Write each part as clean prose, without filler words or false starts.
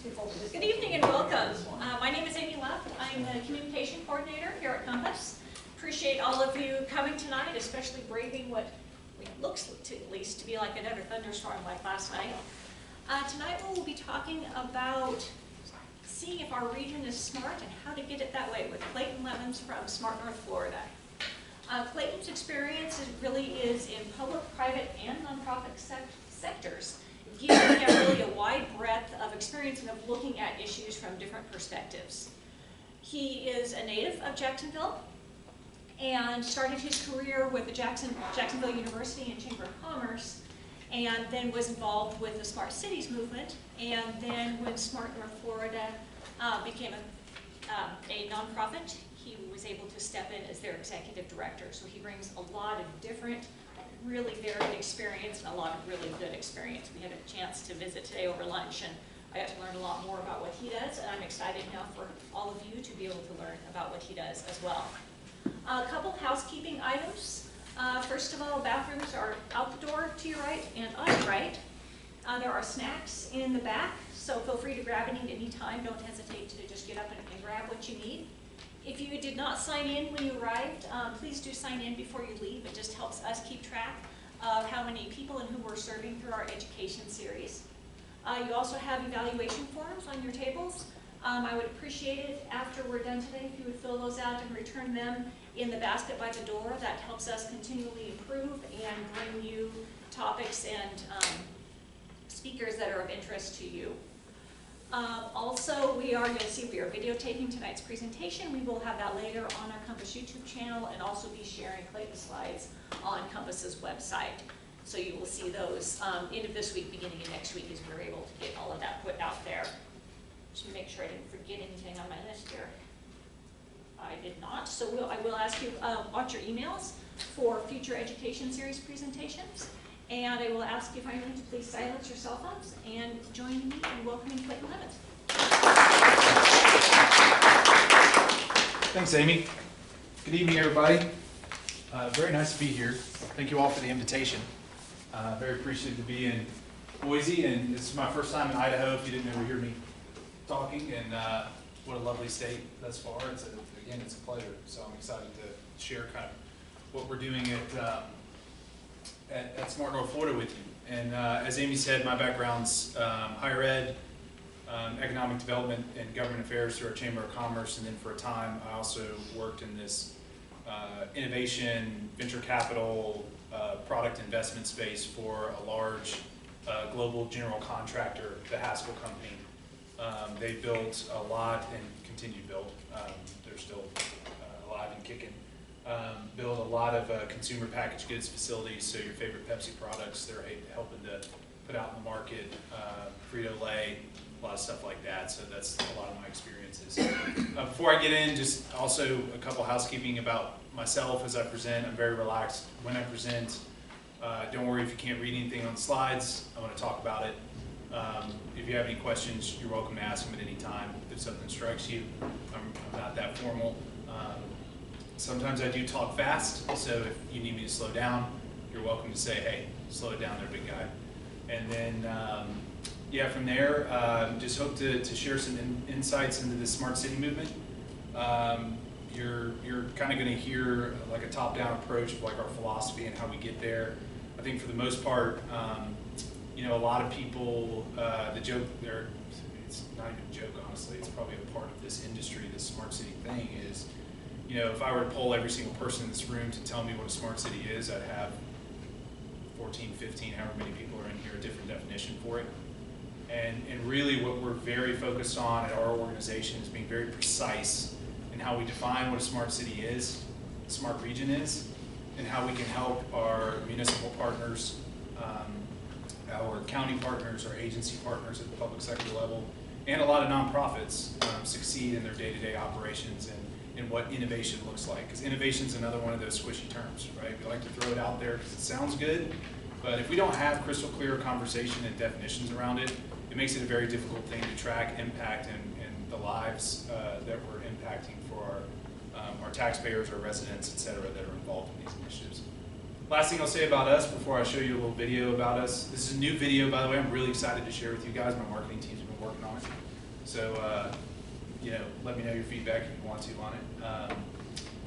Good evening and welcome. My name is Amy Left. I'm the communication coordinator here at Compass. Appreciate all of you coming tonight, especially braving what looks to, at least to be like another thunderstorm like last night. Tonight we will be talking about seeing if our region is smart and how to get it that way with Clayton Levins from Smart North Florida. Clayton's experience really is in public, private, and nonprofit sectors. He has really a wide breadth of experience and of looking at issues from different perspectives. He is a native of Jacksonville and started his career with the Jacksonville University and Chamber of Commerce, and then was involved with the Smart Cities movement. And then when Smart North Florida became a nonprofit, he was able to step in as their executive director. So he brings a lot of different, really varied experience and a lot of really good experience. We had a chance to visit today over lunch, and I got to learn a lot more about what he does, and I'm excited now for all of you to be able to learn about what he does as well. A couple housekeeping items. First of all, bathrooms are out the door to your right and on your right. There are snacks in the back, so feel free to grab any at any time. Don't hesitate to just get up and grab what you need. If you did not sign in when you arrived, please do sign in before you leave. It just helps us keep track of how many people and who we're serving through our education series. You also have evaluation forms on your tables. I would appreciate it after we're done today if you would fill those out and return them in the basket by the door. That helps us continually improve and bring you topics and speakers that are of interest to you. Also, we are videotaping tonight's presentation. We will have that later on our Compass YouTube channel and also be sharing Clayton slides on Compass's website. So you will see those end of this week, beginning of next week, as we're able to get all of that put out there. Just make sure I didn't forget anything on my list here. I did not. So I will ask you watch your emails for future education series presentations. And I will ask you finally to please silence your cell phones and join me in welcoming Clayton Levins. Thanks, Amy. Good evening, everybody. Very nice to be here. Thank you all for the invitation. Very appreciative to be in Boise, and this is my first time in Idaho. If you didn't ever hear me talking, and what a lovely state thus far. Again, it's a pleasure. So I'm excited to share kind of what we're doing at Smart North Florida with you. And as Amy said, my background's higher ed, economic development, and government affairs through our Chamber of Commerce, and then for a time I also worked in this innovation, venture capital, product investment space for a large global general contractor, the Haskell Company. They built a lot and continue to build. They're still alive and kicking. Build a lot of consumer packaged goods facilities, so your favorite Pepsi products, they're helping to put out in the market, Frito-Lay, a lot of stuff like that, so that's a lot of my experiences. Before I get in, just also a couple housekeeping about myself as I present. I'm very relaxed when I present. Don't worry if you can't read anything on the slides. I want to talk about it. If you have any questions, you're welcome to ask them at any time. If something strikes you, I'm not that formal. Sometimes I do talk fast, so if you need me to slow down, you're welcome to say, hey, slow it down there, big guy. And then, yeah, from there, just hope to share some insights into the smart city movement. You're kind of going to hear like a top-down approach of like our philosophy and how we get there. I think for the most part, you know, a lot of people, the joke there, it's not even a joke, honestly, it's probably a part of this industry, this smart city thing is, you know, if I were to poll every single person in this room to tell me what a smart city is, I'd have 14, 15, however many people are in here, a different definition for it. And really what we're very focused on at our organization is being very precise in how we define what a smart city is, a smart region is, and how we can help our municipal partners, our county partners, our agency partners at the public sector level, and a lot of nonprofits succeed in their day-to-day operations and what innovation looks like. Because innovation is another one of those squishy terms, right? We like to throw it out there because it sounds good, but if we don't have crystal clear conversation and definitions around it, it makes it a very difficult thing to track impact and the lives that we're impacting for our taxpayers, our residents, et cetera, that are involved in these initiatives. Last thing I'll say about us before I show you a little video about us. This is a new video, by the way. I'm really excited to share with you guys. My marketing team's been working on it. So, let me know your feedback if you want to on it.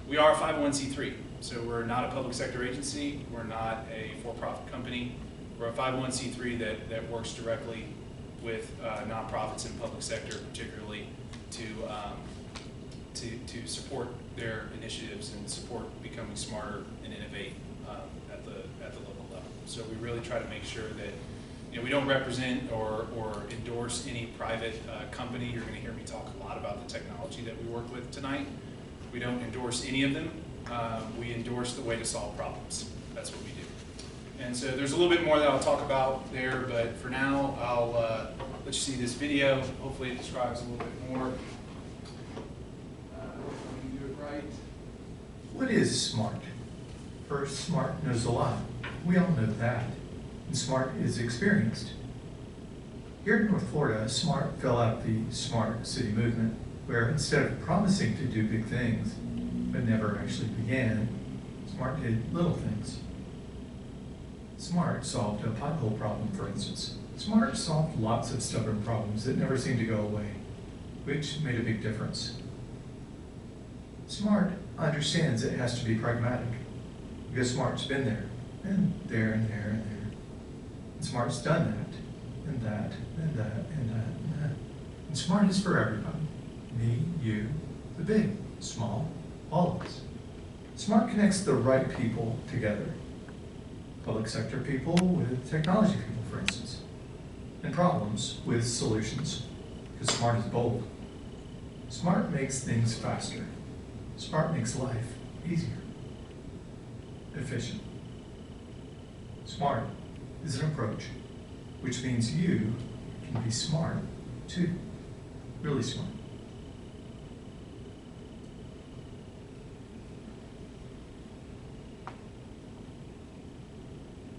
We are a 501c3, so we're not a public sector agency. We're not a for-profit company. We're a 501c3 that works directly with nonprofits and public sector, particularly to support their initiatives and support becoming smarter and innovate at the local level. So we really try to make sure that we don't represent or endorse any private company. You're going to hear me talk a lot about the technology that we work with tonight. We don't endorse any of them. We endorse the way to solve problems. That's what we do. And so there's a little bit more that I'll talk about there, but for now, I'll let you see this video. Hopefully it describes a little bit more. Let me do it right. What is SMART? First, SMART knows a lot. We all know that. And SMART is experienced. Here in North Florida, SMART fell out the smart city movement, where instead of promising to do big things, but never actually began, SMART did little things. SMART solved a pothole problem, for instance. SMART solved lots of stubborn problems that never seemed to go away, which made a big difference. SMART understands it has to be pragmatic, because SMART's been there, and there, and there, and there. And SMART's done that, and that, and that, and that, and that. And SMART is for everybody. Me, you, the big, small, all of us. SMART connects the right people together. Public sector people with technology people, for instance. And problems with solutions, because SMART is bold. SMART makes things faster. SMART makes life easier, efficient. SMART is an approach, which means you can be smart too, really smart.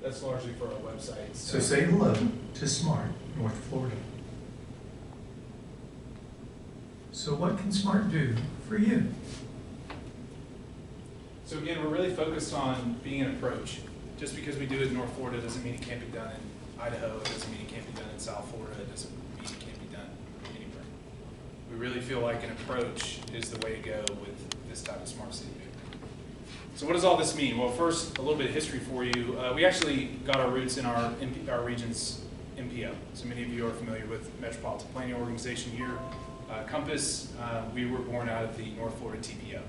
That's largely for our website. So say hello to SMART North Florida. So what can SMART do for you? So again, we're really focused on being an approach. Just because we do it in North Florida doesn't mean it can't be done in Idaho. It doesn't mean it can't be done in South Florida. It doesn't mean it can't be done anywhere. We really feel like an approach is the way to go with this type of smart city movement. So what does all this mean? Well, first, a little bit of history for you. We actually got our roots in our region's MPO. So many of you are familiar with Metropolitan Planning Organization here. Compass, we were born out of the North Florida TPO,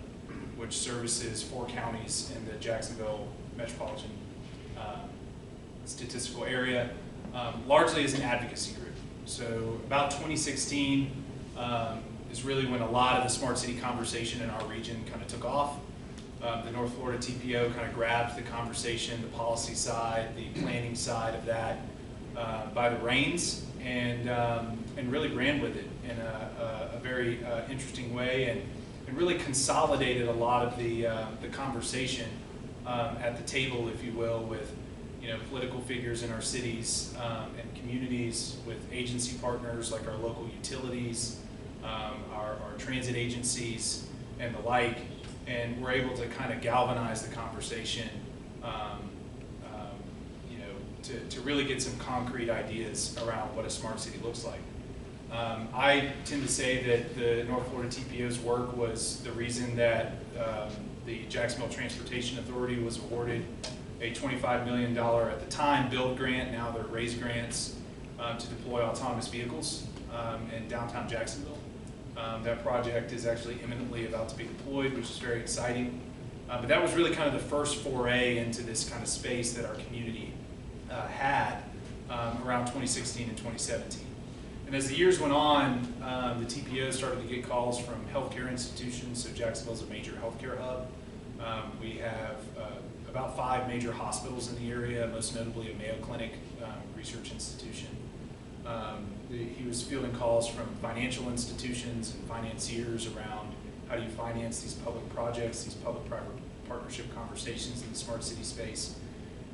which services 4 counties in the Jacksonville Metropolitan statistical area, largely as an advocacy group. So about 2016 is really when a lot of the smart city conversation in our region kind of took off. The North Florida TPO kind of grabbed the conversation, the policy side, the planning side of that by the reins, and really ran with it in a very interesting way, and really consolidated a lot of the conversation at the table, if you will, with political figures in our cities and communities, with agency partners like our local utilities, our transit agencies, and the like. And we're able to kind of galvanize the conversation, to really get some concrete ideas around what a smart city looks like. I tend to say that the North Florida TPO's work was the reason that the Jacksonville Transportation Authority was awarded a $25 million at the time build grant. Now they're raise grants to deploy autonomous vehicles in downtown Jacksonville. That project is actually imminently about to be deployed, which is very exciting. But that was really kind of the first foray into this kind of space that our community had around 2016 and 2017. And as the years went on, the TPO started to get calls from healthcare institutions. So Jacksonville's a major healthcare hub. We have about 5 major hospitals in the area, most notably a Mayo Clinic research institution. He was fielding calls from financial institutions and financiers around how do you finance these public projects, these public-private partnership conversations in the smart city space.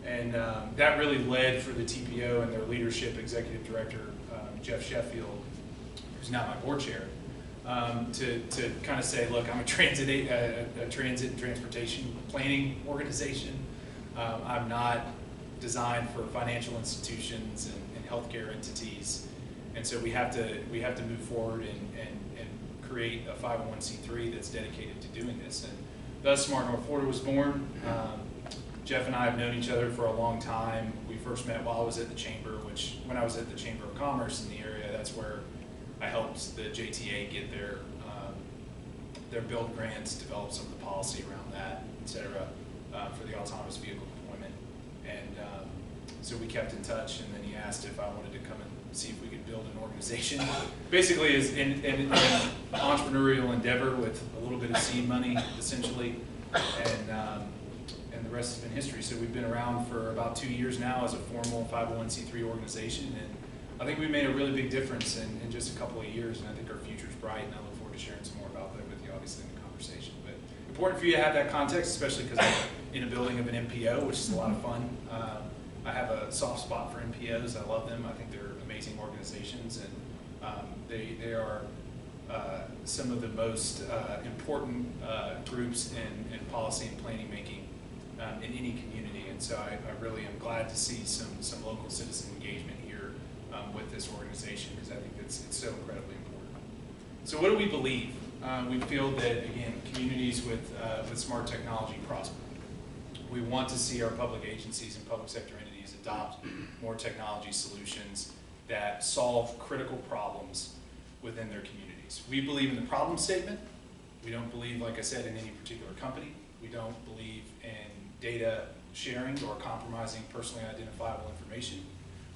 And that really led for the TPO and their leadership, executive director, Jeff Sheffield, who's now my board chair, to kind of say, look, I'm a transit and transportation planning organization. I'm not designed for financial institutions and healthcare entities. And so we have to move forward and create a 501c3 that's dedicated to doing this. And thus Smart North Florida was born. Jeff and I have known each other for a long time. We first met while I was at the Chamber, which when I was at the Chamber of Commerce in the area, that's where I helped the JTA get their build grants, develop some of the policy around that, et cetera, for the autonomous vehicle deployment. And so we kept in touch, and then he asked if I wanted to come and see if we could build an organization. Basically, is an entrepreneurial endeavor with a little bit of seed money, essentially, and the rest has been history. So we've been around for about 2 years now as a formal 501c3 organization, and I think we made a really big difference in just a couple of years, and I think our future's bright, and I look forward to sharing some more about that with you, obviously, in the conversation. But important for you to have that context, especially because I'm in a building of an MPO, which is a lot of fun. I have a soft spot for MPOs. I love them. I think they're amazing organizations, and they are some of the most important groups in policy and planning making in any community. And so I really am glad to see some local citizen engagement here with this organization, because I think it's so incredibly important. So what do we believe? We feel that, again, communities with smart technology prosper. We want to see our public agencies and public sector entities adopt more technology solutions that solve critical problems within their communities. We believe in the problem statement. We don't believe, like I said, in any particular company. We don't believe in data sharing or compromising personally identifiable information.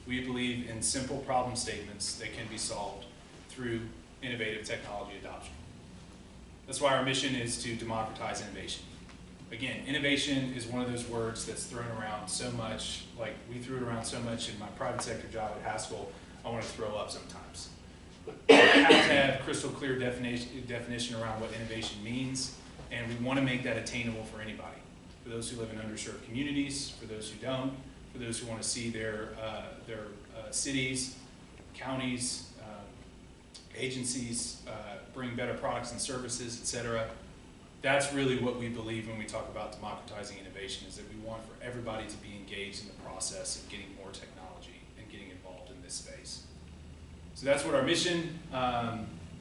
We believe in simple problem statements that can be solved through innovative technology adoption. That's why our mission is to democratize innovation. Again, innovation is one of those words that's thrown around so much, like we threw it around so much in my private sector job at Haskell, I want to throw up sometimes. We have to have crystal clear definition around what innovation means, and we want to make that attainable for anybody. For those who live in underserved communities, for those who don't, for those who want to see their cities, counties, agencies bring better products and services, et cetera. That's really what we believe when we talk about democratizing innovation, is that we want for everybody to be engaged in the process of getting more technology and getting involved in this space. So that's what our mission,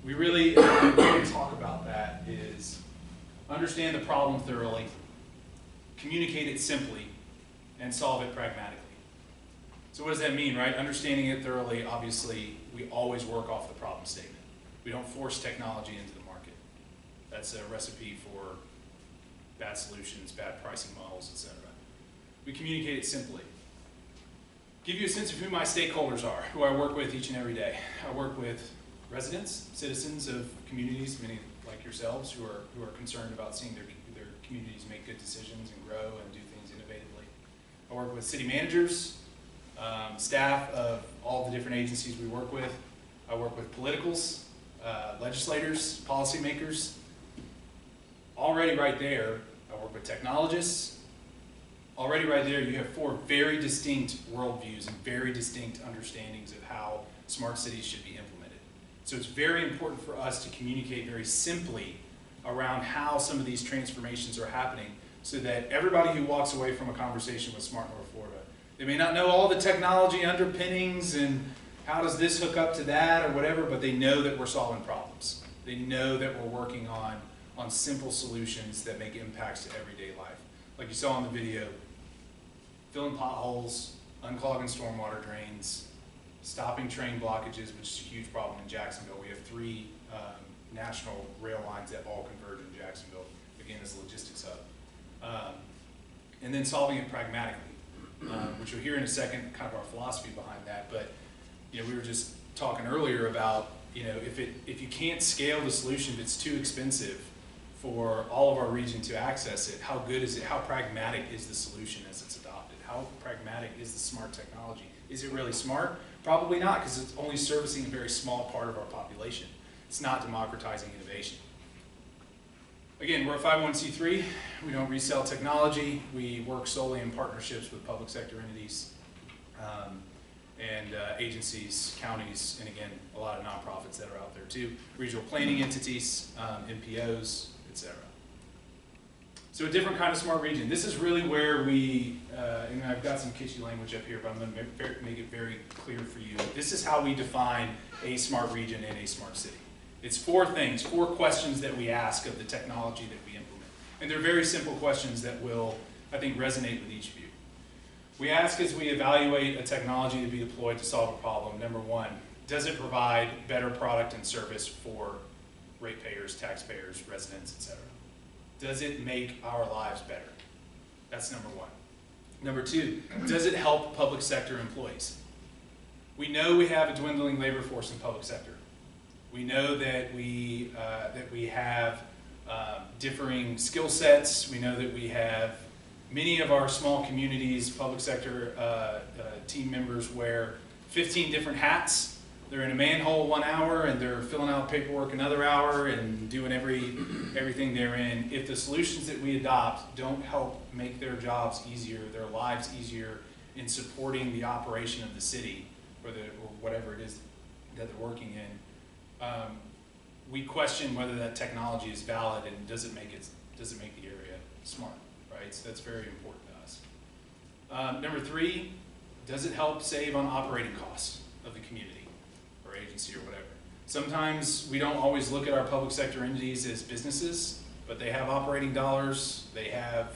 we really talk about that is understand the problem thoroughly, communicate it simply, and solve it pragmatically. So what does that mean, right? Understanding it thoroughly, obviously, we always work off the problem statement. We don't force technology into the market. That's a recipe for bad solutions, bad pricing models, etc. We communicate it simply. Give you a sense of who my stakeholders are, who I work with each and every day. I work with residents, citizens of communities, many like yourselves, who are concerned about seeing their communities make good decisions and grow and do things innovatively. I work with city managers, staff of all the different agencies we work with. I work with politicals, legislators, policymakers. Already right there, I work with technologists. Already right there, you have 4 very distinct worldviews and very distinct understandings of how smart cities should be implemented. So it's very important for us to communicate very simply around how some of these transformations are happening, so that everybody who walks away from a conversation with Smart North Florida, they may not know all the technology underpinnings and how does this hook up to that or whatever, but they know that we're solving problems. They know that we're working on simple solutions that make impacts to everyday life. Like you saw in the video, filling potholes, unclogging stormwater drains, stopping train blockages, which is a huge problem in Jacksonville. We have 3 national rail lines that all converge in Jacksonville, again, as a logistics hub. And then solving it pragmatically, which you'll hear in a second, kind of our philosophy behind that. But we were just talking earlier about, if you can't scale the solution, if it's too expensive for all of our region to access it, how good is it? How pragmatic is the solution as it's adopted? How pragmatic is the smart technology? Is it really smart? Probably not, because it's only servicing a very small part of our population. It's not democratizing innovation. Again, we're a 501c3. We don't resell technology. We work solely in partnerships with public sector entities and agencies, counties, and again, a lot of nonprofits that are out there too. Regional planning entities, MPOs, etc. So a different kind of smart region. This is really where we, and I've got some kitschy language up here, but I'm going to make it very clear for you. This is how we define a smart region and a smart city. It's 4 things, 4 questions that we ask of the technology that we implement. And they're very simple questions that will, I think, resonate with each of you. We ask as we evaluate a technology to be deployed to solve a problem, number 1, does it provide better product and service for ratepayers, taxpayers, residents, etc.? Does it make our lives better? That's number 1. Number 2, does it help public sector employees? We know we have a dwindling labor force in public sector. We know that we have differing skill sets. We know that we have many of our small communities, public sector team members wear 15 different hats. They're in a manhole 1 hour and they're filling out paperwork another hour and doing everything they're in. If the solutions that we adopt don't help make their jobs easier, their lives easier in supporting the operation of the city or whatever it is that they're working in, we question whether that technology is valid and does it make the area smart, right? So that's very important to us. Number 3, does it help save on operating costs of the community or agency or whatever? Sometimes we don't always look at our public sector entities as businesses, but they have operating dollars, they have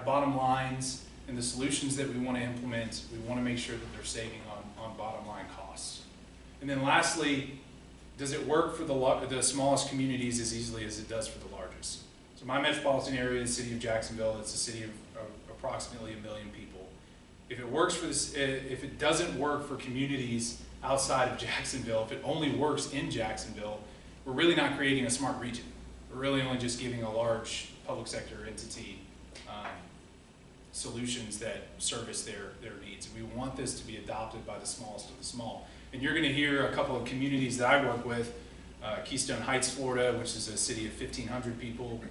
bottom lines, and the solutions that we want to implement, we want to make sure that they're saving on bottom line costs. And then lastly, does it work for the smallest communities as easily as it does for the largest? So my metropolitan area is the city of Jacksonville. It's a city of approximately 1 million people. If it works for this, if it doesn't work for communities outside of Jacksonville, if it only works in Jacksonville, we're really not creating a smart region. We're really only just giving a large public sector entity solutions that service their needs. We want this to be adopted by the smallest of the small. And you're going to hear a couple of communities that I work with, Keystone Heights, Florida, which is a city of 1,500 people,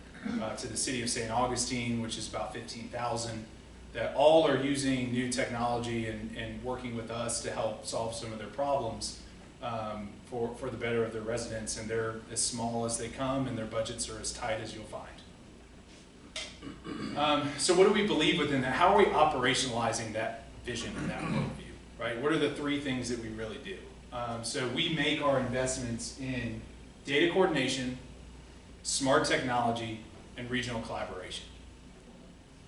to the city of St. Augustine, which is about 15,000, that all are using new technology and working with us to help solve some of their problems for the better of their residents. And they're as small as they come, and their budgets are as tight as you'll find. So what do we believe within that? How are we operationalizing that vision and that worldview, right? What are the 3 things that we really do? So we make our investments in data coordination, smart technology, and regional collaboration.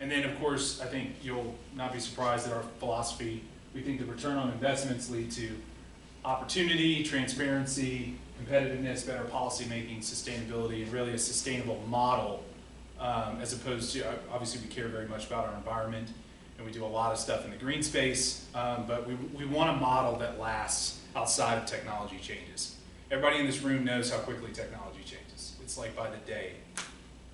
And then, of course, I think you'll not be surprised at our philosophy. We think the return on investments lead to opportunity, transparency, competitiveness, better policy making, sustainability, and really a sustainable model, as opposed to, obviously we care very much about our environment, and we do a lot of stuff in the green space, but we want a model that lasts outside of technology changes. Everybody in this room knows how quickly technology changes. It's like by the day,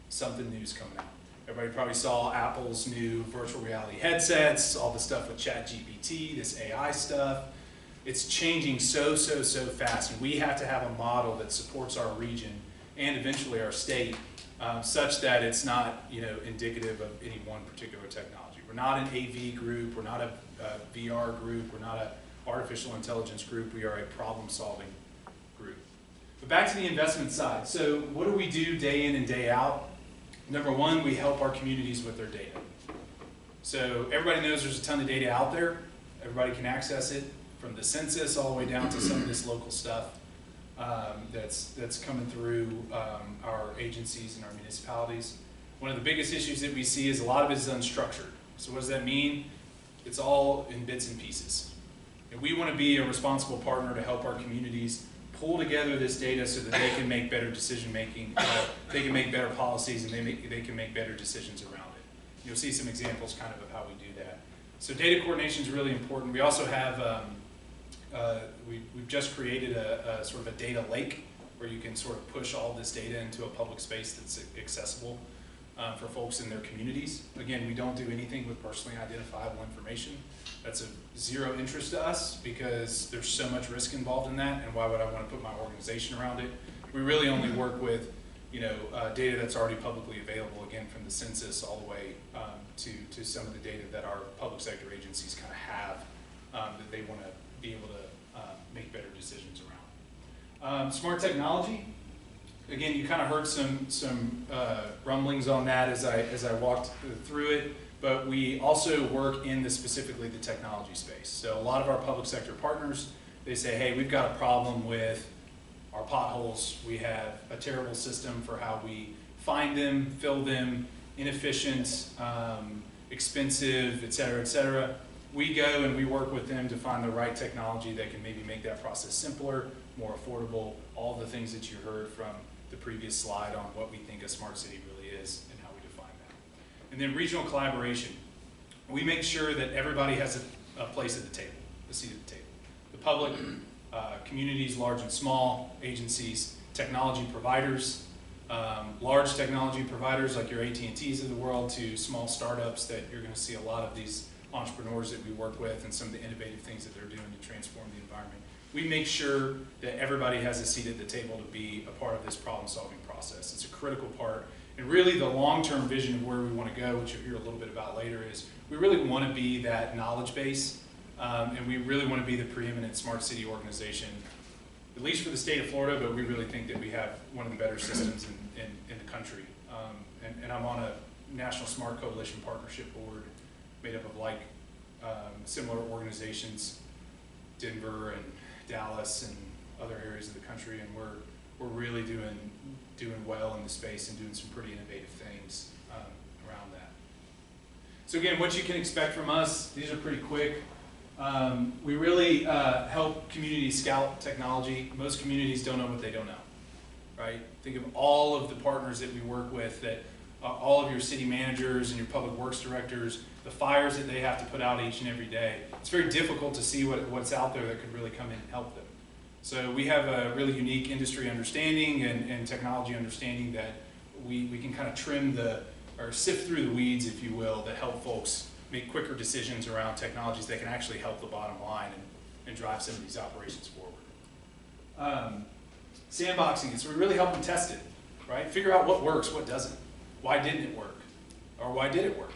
something new's coming out. Everybody probably saw Apple's new virtual reality headsets, all the stuff with ChatGPT, this AI stuff. It's changing so fast, and we have to have a model that supports our region and eventually our state, such that it's not, indicative of any one particular technology. We're not an AV group, we're not a VR group, we're not an artificial intelligence group, we are a problem-solving group. But back to the investment side. So what do we do day in and day out? Number 1, we help our communities with their data. So everybody knows there's a ton of data out there. Everybody can access it, from the census all the way down to some of this local stuff that's coming through our agencies and our municipalities. One of the biggest issues that we see is a lot of it is unstructured. So what does that mean? It's all in bits and pieces. And we want to be a responsible partner to help our communities pull together this data so that they can make better decision making, they can make better policies, and they can make better decisions around it. You'll see some examples kind of how we do that. So data coordination is really important. We also have, we've just created a sort of a data lake where you can sort of push all this data into a public space that's accessible for folks in their communities. Again, we don't do anything with personally identifiable information. That's of zero interest to us because there's so much risk involved in that, and why would I want to put my organization around it? We really only work with data that's already publicly available, again, from the census all the way to some of the data that our public sector agencies kind of have that they want to be able to make better decisions around. Smart technology. again, you kind of heard some rumblings on that as I walked through it, but we also work in specifically the technology space. So a lot of our public sector partners, they say, hey, we've got a problem with our potholes. We have a terrible system for how we find them, fill them, inefficient, expensive, et cetera, et cetera. We go and we work with them to find the right technology that can maybe make that process simpler, more affordable, all the things that you heard from the previous slide on what we think a smart city really is and how we define that. And then regional collaboration. We make sure that everybody has a place at the table, a seat at the table. The public, communities, large and small, agencies, technology providers, large technology providers like your AT&Ts of the world to small startups that you're going to see a lot of these entrepreneurs that we work with and some of the innovative things that they're doing to transform the environment. We make sure that everybody has a seat at the table to be a part of this problem-solving process. It's a critical part. And really the long-term vision of where we want to go, which you'll hear a little bit about later, is we really want to be that knowledge base, and we really want to be the preeminent smart city organization, at least for the state of Florida, but we really think that we have one of the better systems in the country. And I'm on a National Smart Coalition Partnership Board made up of similar organizations, Denver and Dallas and other areas of the country, and we're really doing well in the space and doing some pretty innovative things around that. So again, what you can expect from us, these are pretty quick. We really help communities scout technology. Most communities don't know what they don't know, right? Think of all of the partners that we work with, that all of your city managers and your public works directors, the fires that they have to put out each and every day. It's very difficult to see what's out there that could really come in and help them. So we have a really unique industry understanding and technology understanding that we can kind of trim or sift through the weeds, if you will, that help folks make quicker decisions around technologies that can actually help the bottom line and drive some of these operations forward. Sandboxing it, so we really help them test it, right? Figure out what works, what doesn't. Why didn't it work? Or why did it work?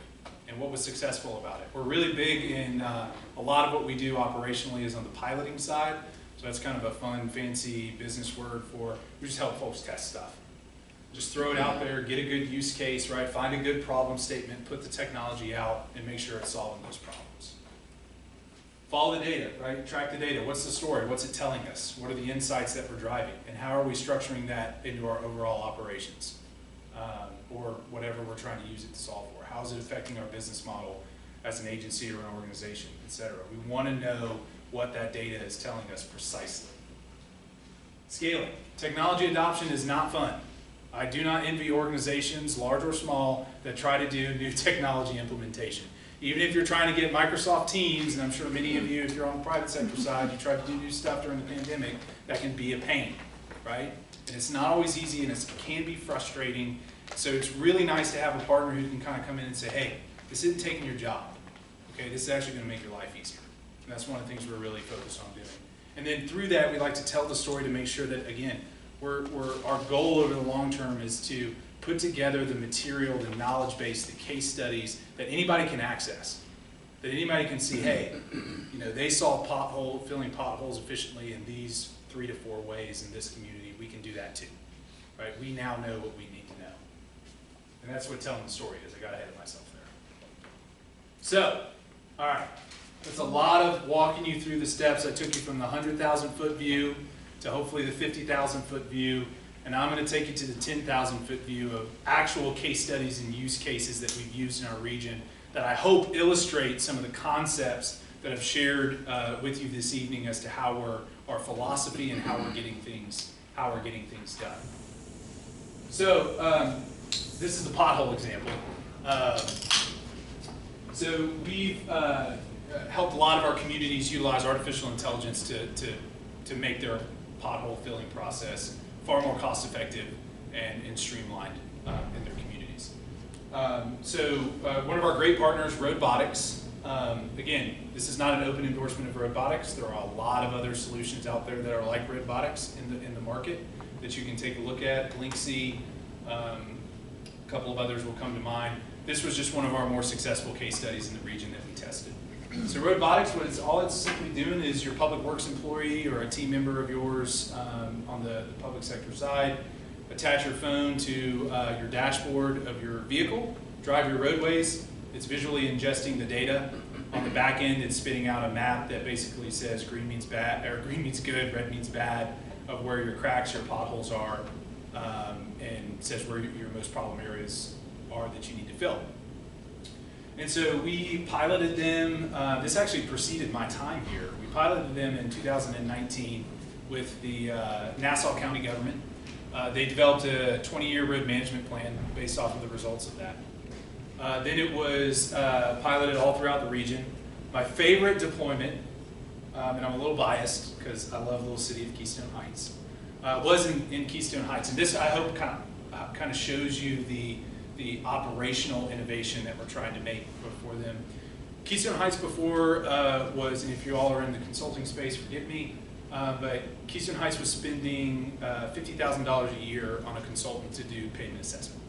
And what was successful about it? We're really big in a lot of what we do operationally is on the piloting side. So that's kind of a fun, fancy business word for, we just help folks test stuff. Just throw it out there, get a good use case, right? Find a good problem statement, put the technology out, and make sure it's solving those problems. Follow the data, right? Track the data. What's the story? What's it telling us? What are the insights that we're driving? And how are we structuring that into our overall operations? Or whatever we're trying to use it to solve for. How is it affecting our business model as an agency or an organization, et cetera? We want to know what that data is telling us precisely. Scaling. Technology adoption is not fun. I do not envy organizations, large or small, that try to do new technology implementation. Even if you're trying to get Microsoft Teams, and I'm sure many of you, if you're on the private sector side, you try to do new stuff during the pandemic, that can be a pain, right? And it's not always easy, and it can be frustrating. So it's really nice to have a partner who can kind of come in and say, hey, this isn't taking your job. Okay, this is actually going to make your life easier. And that's one of the things we're really focused on doing. And then through that, we like to tell the story to make sure that, again, our goal over the long term is to put together the material, the knowledge base, the case studies that anybody can access. That anybody can see, hey, they solve filling potholes efficiently in these 3 to 4 ways in this community. We can do that too, right? We now know what we need to know. And that's what telling the story is. I got ahead of myself there. So, all right. That's a lot of walking you through the steps. I took you from the 100,000 foot view to hopefully the 50,000 foot view. And I'm going to take you to the 10,000 foot view of actual case studies and use cases that we've used in our region that I hope illustrate some of the concepts that I've shared with you this evening as to how our philosophy and how we're getting things done. So this is the pothole example. So we've helped a lot of our communities utilize artificial intelligence to make their pothole filling process far more cost effective and streamlined in their communities. So one of our great partners, Robotics. Again, this is not an open endorsement of Robotics. There are a lot of other solutions out there that are like Robotics in the market that you can take a look at. Linksy, a couple of others will come to mind. This was just one of our more successful case studies in the region that we tested. So Robotics, all it's simply doing is your public works employee or a team member of yours on the public sector side, attach your phone to your dashboard of your vehicle, drive your roadways. It's visually ingesting the data. On the back end, it's spitting out a map that basically says green means bad, or green means good, red means bad, of where your cracks, your potholes are, and says where your most problem areas are that you need to fill. And so we piloted them, this actually preceded my time here. We piloted them in 2019 with the Nassau County government. They developed a 20-year road management plan based off of the results of that. Then it was piloted all throughout the region. My favorite deployment, and I'm a little biased because I love the little city of Keystone Heights, was in Keystone Heights. And this, I hope, kind of shows you the operational innovation that we're trying to make before them. Keystone Heights before was, and if you all are in the consulting space, forgive me, but Keystone Heights was spending $50,000 a year on a consultant to do pavement assessment.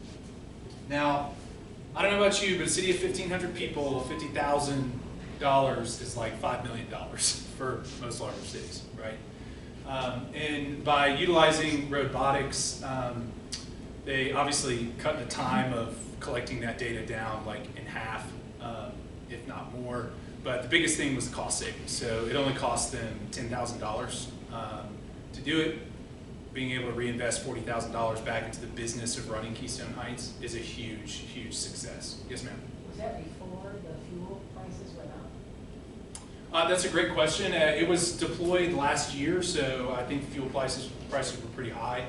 Now, I don't know about you, but a city of 1,500 people, $50,000 is like $5 million for most larger cities, right? And by utilizing robotics, they obviously cut the time of collecting that data down like in half, if not more. But the biggest thing was the cost savings. So it only cost them $10,000 to do it. Being able to reinvest $40,000 back into the business of running Keystone Heights is a huge, huge success. Yes, ma'am? Was that before the fuel prices went up? That's a great question. It was deployed last year, so I think fuel prices were pretty high.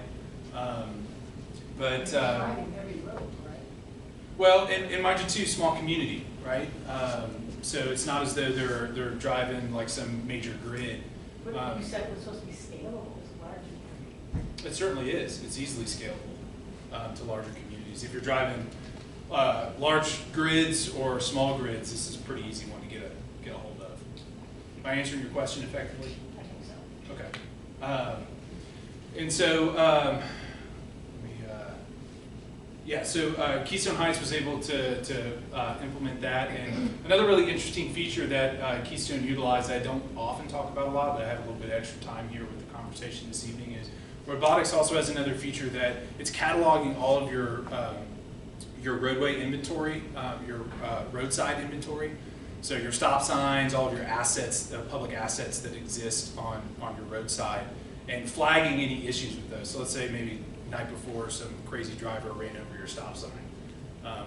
It's driving every road, right? Well, and mind you too, small community, right? So it's not as though they're driving like some major grid. But you said it was supposed to be scalable, it's larger. It certainly is. It's easily scalable to larger communities. If you're driving large grids or small grids, this is a pretty easy one to get a hold of. Am I answering your question effectively? I think so. Okay. And so, so Keystone Heights was able to implement that. And another really interesting feature that Keystone utilized that I don't often talk about a lot, but I have a little bit extra time here with the conversation this evening, is robotics also has another feature that it's cataloging all of your roadway inventory, your roadside inventory. So your stop signs, all of your assets, public assets that exist on your roadside, and flagging any issues with those. So let's say maybe the night before some crazy driver ran over your stop sign,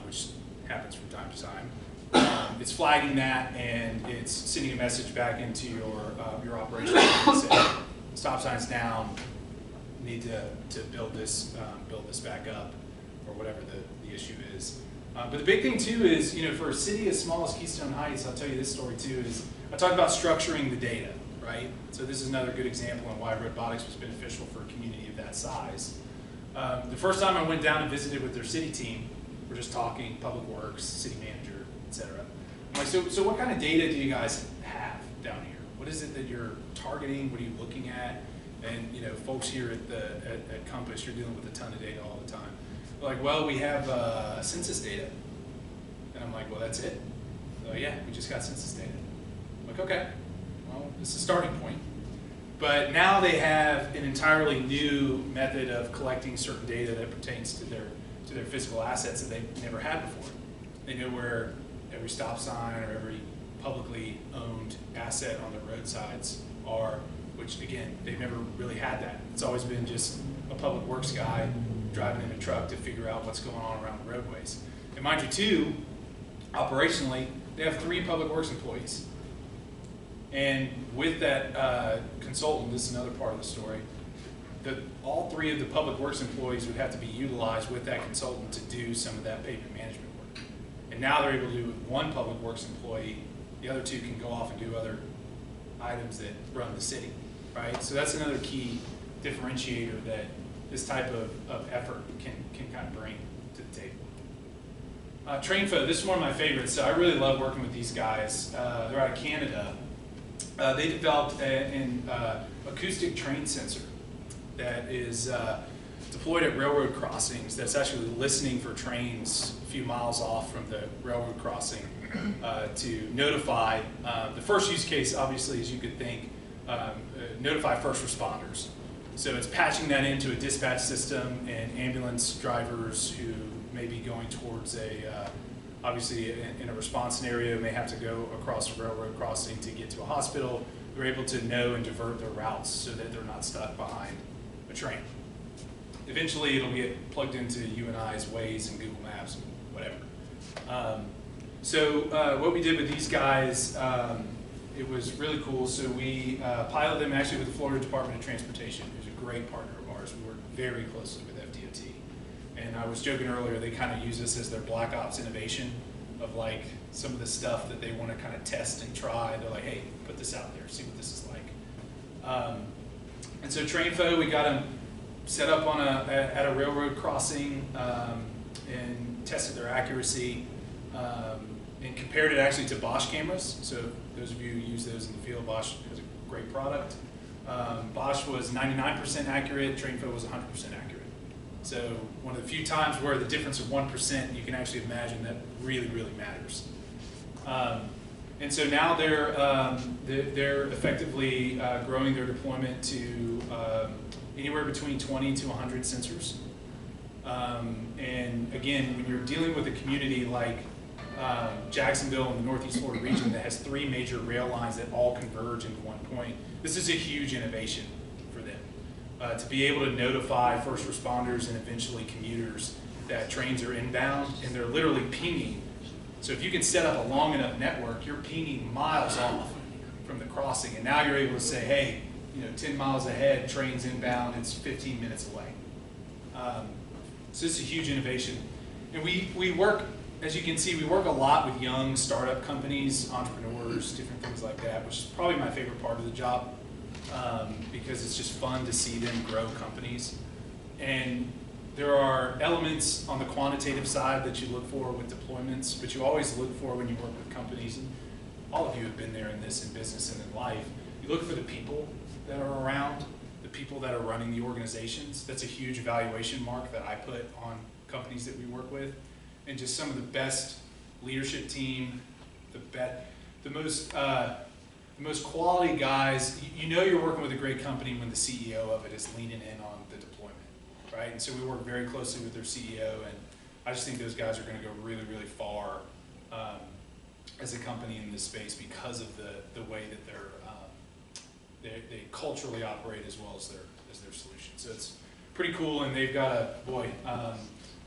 which happens from time to time. It's flagging that, and it's sending a message back into your operation that says, stop sign's down, need to build this back up, or whatever the issue is. But the big thing too is, for a city as small as Keystone Heights, I'll tell you this story too, is I talked about structuring the data, right? So this is another good example on why robotics was beneficial for a community of that size. The first time I went down and visited with their city team, we're just talking, public works, city manager, etc. I'm like, so what kind of data do you guys have down here? What is it that you're targeting? What are you looking at? And folks here at Compass, you're dealing with a ton of data all the time. They're like, well, we have census data. And I'm like, well, that's it? Oh yeah, we just got census data. I'm like, okay, well, this is a starting point. But now they have an entirely new method of collecting certain data that pertains to their physical assets that they've never had before. They know where every stop sign or every publicly owned asset on the roadsides are, which again, they've never really had that. It's always been just a public works guy driving in a truck to figure out what's going on around the roadways. And mind you too, operationally, they have 3 public works employees. And with that consultant, this is another part of the story, that all 3 of the public works employees would have to be utilized with that consultant to do some of that pavement management work. And now they're able to do it with 1 public works employee. The other 2 can go off and do other items that run the city, right? So that's another key differentiator that this type of effort can kind of bring to the table. Trainfo, this is one of my favorites. So I really love working with these guys. They're out of Canada. They developed an acoustic train sensor that is deployed at railroad crossings that's actually listening for trains a few miles off from the railroad crossing to notify. The first use case, obviously, as you could think, notify first responders. So it's patching that into a dispatch system, and ambulance drivers who may be going towards obviously in a response scenario, may have to go across a railroad crossing to get to a hospital. They're able to know and divert their routes so that they're not stuck behind a train. Eventually, it'll get plugged into you and I's Waze and Google Maps and whatever. So what we did with these guys, it was really cool. So we piloted them actually with the Florida Department of Transportation, who's a great partner of ours. We work very closely with FDOT. And I was joking earlier, they kind of use this as their black ops innovation of like some of the stuff that they want to kind of test and try. They're like, hey, put this out there, see what this is like. And so TrainFo, we got them set up on at a railroad crossing and tested their accuracy and compared it actually to Bosch cameras. So those of you who use those in the field, Bosch has a great product. Bosch was 99% accurate, TrainFo was 100% accurate. So one of the few times where the difference of 1%, you can actually imagine that really, really matters. And so now they're effectively growing their deployment to anywhere between 20 to 100 sensors. And again, when you're dealing with a community like Jacksonville in the Northeast Florida region that has 3 major rail lines that all converge into one point, this is a huge innovation for them. To be able to notify first responders and eventually commuters that trains are inbound, and they're literally pinging. So if you can set up a long enough network, you're pinging miles off from the crossing, and now you're able to say, hey, 10 miles ahead, train's inbound, it's 15 minutes away. So this is a huge innovation. And we work, as you can see, we work a lot with young startup companies, entrepreneurs, different things like that, which is probably my favorite part of the job. Because it's just fun to see them grow companies. And there are elements on the quantitative side that you look for with deployments, but you always look for when you work with companies, and all of you have been there in this in business and in life, you look for the people that are around, the people that are running the organizations. That's a huge evaluation mark that I put on companies that we work with. And just some of the best leadership team, the most quality guys. You're working with a great company when the CEO of it is leaning in on the deployment, right? And so we work very closely with their CEO, and I just think those guys are going to go really, really far as a company in this space because of the way that they culturally operate as well as their solution. So it's pretty cool, and they've got a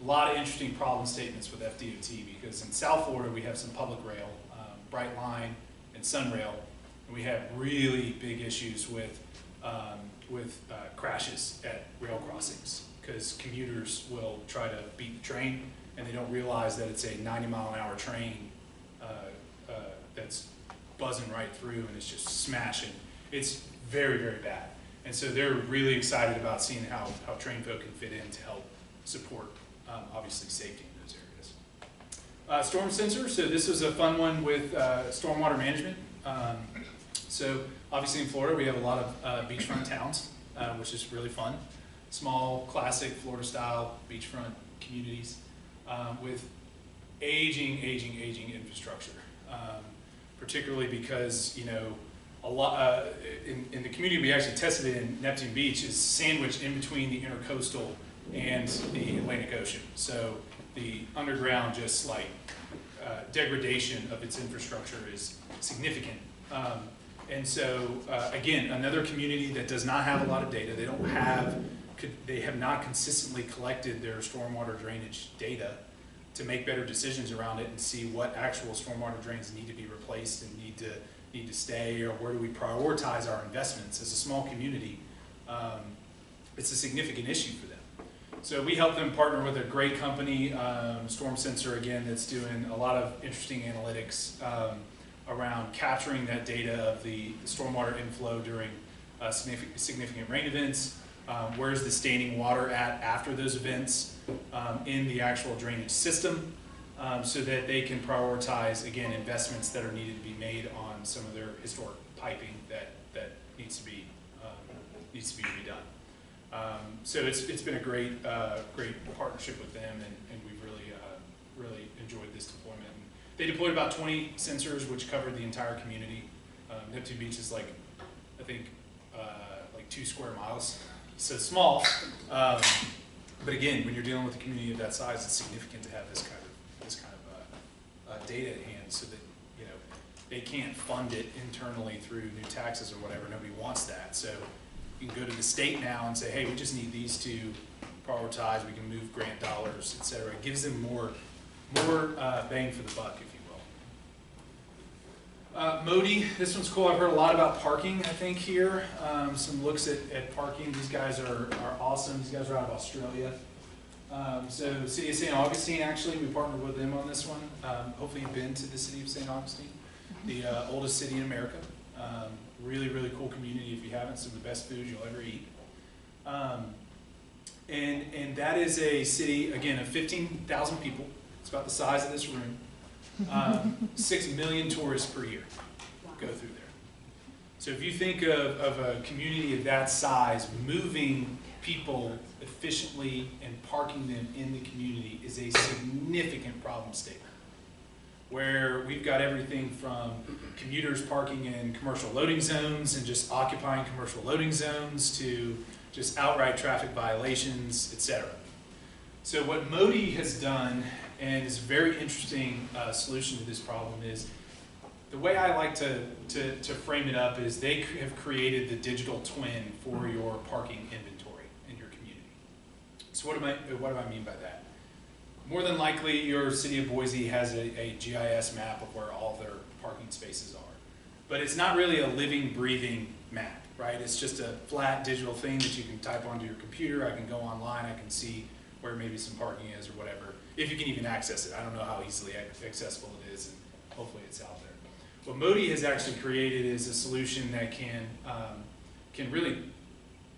lot of interesting problem statements with FDOT, because in South Florida we have some public rail, Brightline and Sunrail. We have really big issues with crashes at rail crossings because commuters will try to beat the train and they don't realize that it's a 90-mile-an-hour train that's buzzing right through and it's just smashing. It's very, very bad. And so they're really excited about seeing how TrainFo can fit in to help support, obviously, safety in those areas. Storm sensors. So this was a fun one with stormwater management. So obviously in Florida we have a lot of beachfront towns, which is really fun. Small, classic Florida-style beachfront communities with aging infrastructure. Particularly because a lot in the community we actually tested it in Neptune Beach is sandwiched in between the intercoastal and the Atlantic Ocean. So the underground just like degradation of its infrastructure is significant. And so, again, another community that does not have a lot of data. They have not consistently collected their stormwater drainage data to make better decisions around it and see what actual stormwater drains need to be replaced and need to stay, or where do we prioritize our investments. As a small community, it's a significant issue for them. So we help them partner with a great company, Storm Sensor, again, that's doing a lot of interesting analytics around capturing that data of the stormwater inflow during significant rain events. Where's the standing water at after those events in the actual drainage system, so that they can prioritize, again, investments that are needed to be made on some of their historic piping that needs to be redone. So it's been a great partnership with them, and we've really enjoyed this deployment. And they deployed about 20 sensors, which covered the entire community. Neptune Beach is like 2 square miles. so small. But again, when you're dealing with a community of that size, it's significant to have this kind of data at hand, so that they can't fund it internally through new taxes or whatever. Nobody wants that. So you can go to the state now and say, hey, we just need these to prioritize. We can move grant dollars, et cetera. It gives them more bang for the buck, if you will. Modi, this one's cool. I've heard a lot about parking, I think, here. Some looks at parking. These guys are awesome. These guys are out of Australia. So City of St. Augustine, actually, we partnered with them on this one. Hopefully you've been to the City of St. Augustine, the oldest city in America. Really, really cool community if you haven't. Some of the best food you'll ever eat. And that is a city, again, of 15,000 people. It's about the size of this room. 6 million tourists per year go through there. So if you think of a community of that size, moving people efficiently and parking them in the community is a significant problem statement. Where we've got everything from commuters parking in commercial loading zones and just occupying commercial loading zones to just outright traffic violations, etc. So what Modi has done, and is a very interesting solution to this problem, is the way I like to frame it up is they have created the digital twin for your parking inventory in your community. So what do I mean by that? More than likely, your city of Boise has a GIS map of where all their parking spaces are. But it's not really a living, breathing map, right? It's just a flat digital thing that you can type onto your computer. I can go online, I can see where maybe some parking is or whatever, if you can even access it. I don't know how easily accessible it is, and hopefully it's out there. What Modi has actually created is a solution that can really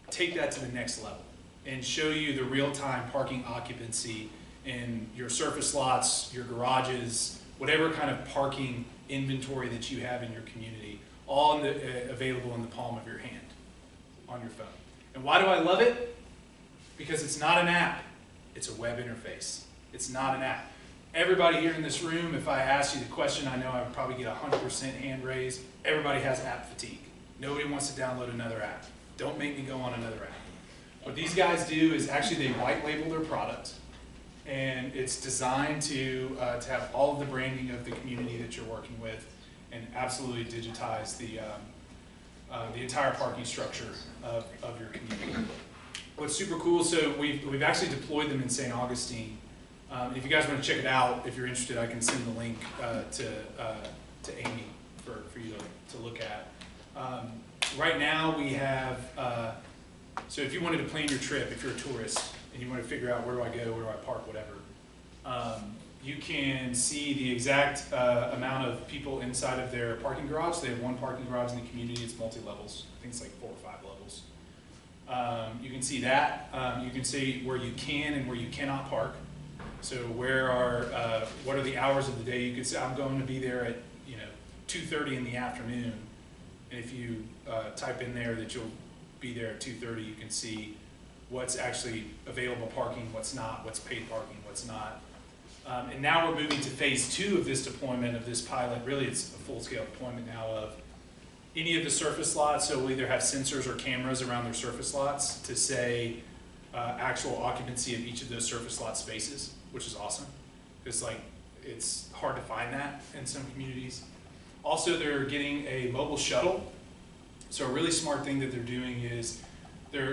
take that to the next level and show you the real-time parking occupancy in your surface lots, your garages, whatever kind of parking inventory that you have in your community, all available in the palm of your hand on your phone. And why do I love it? Because it's not an app, it's a web interface. It's not an app. Everybody here in this room, if I ask you the question, I know I would probably get 100% hand raised. Everybody has app fatigue. Nobody wants to download another app. Don't make me go on another app. What these guys do is actually they white label their product, and it's designed to have all of the branding of the community that you're working with, and absolutely digitize the entire parking structure of your community. What's super cool, so we've actually deployed them in St. Augustine. If you guys want to check it out, if you're interested, I can send the link to Amy for you to look at. Right now we have, so if you wanted to plan your trip, if you're a tourist, and you want to figure out where do I go, where do I park, whatever, you can see the exact amount of people inside of their parking garage. They have one parking garage in the community. It's multi-levels. I think it's like 4 or 5 levels. You can see that. You can see where you can and where you cannot park. So what are the hours of the day? You could say, I'm going to be there at 2:30 in the afternoon. And if you type in there that you'll be there at 2:30, you can see what's actually available parking, what's not, what's paid parking, what's not. And now we're moving to phase 2 of this deployment, of this pilot. Really, it's a full-scale deployment now of any of the surface lots. So we'll either have sensors or cameras around their surface lots to say actual occupancy of each of those surface lot spaces, which is awesome. Because it's hard to find that in some communities. Also, they're getting a mobile shuttle. So a really smart thing that they're doing is they're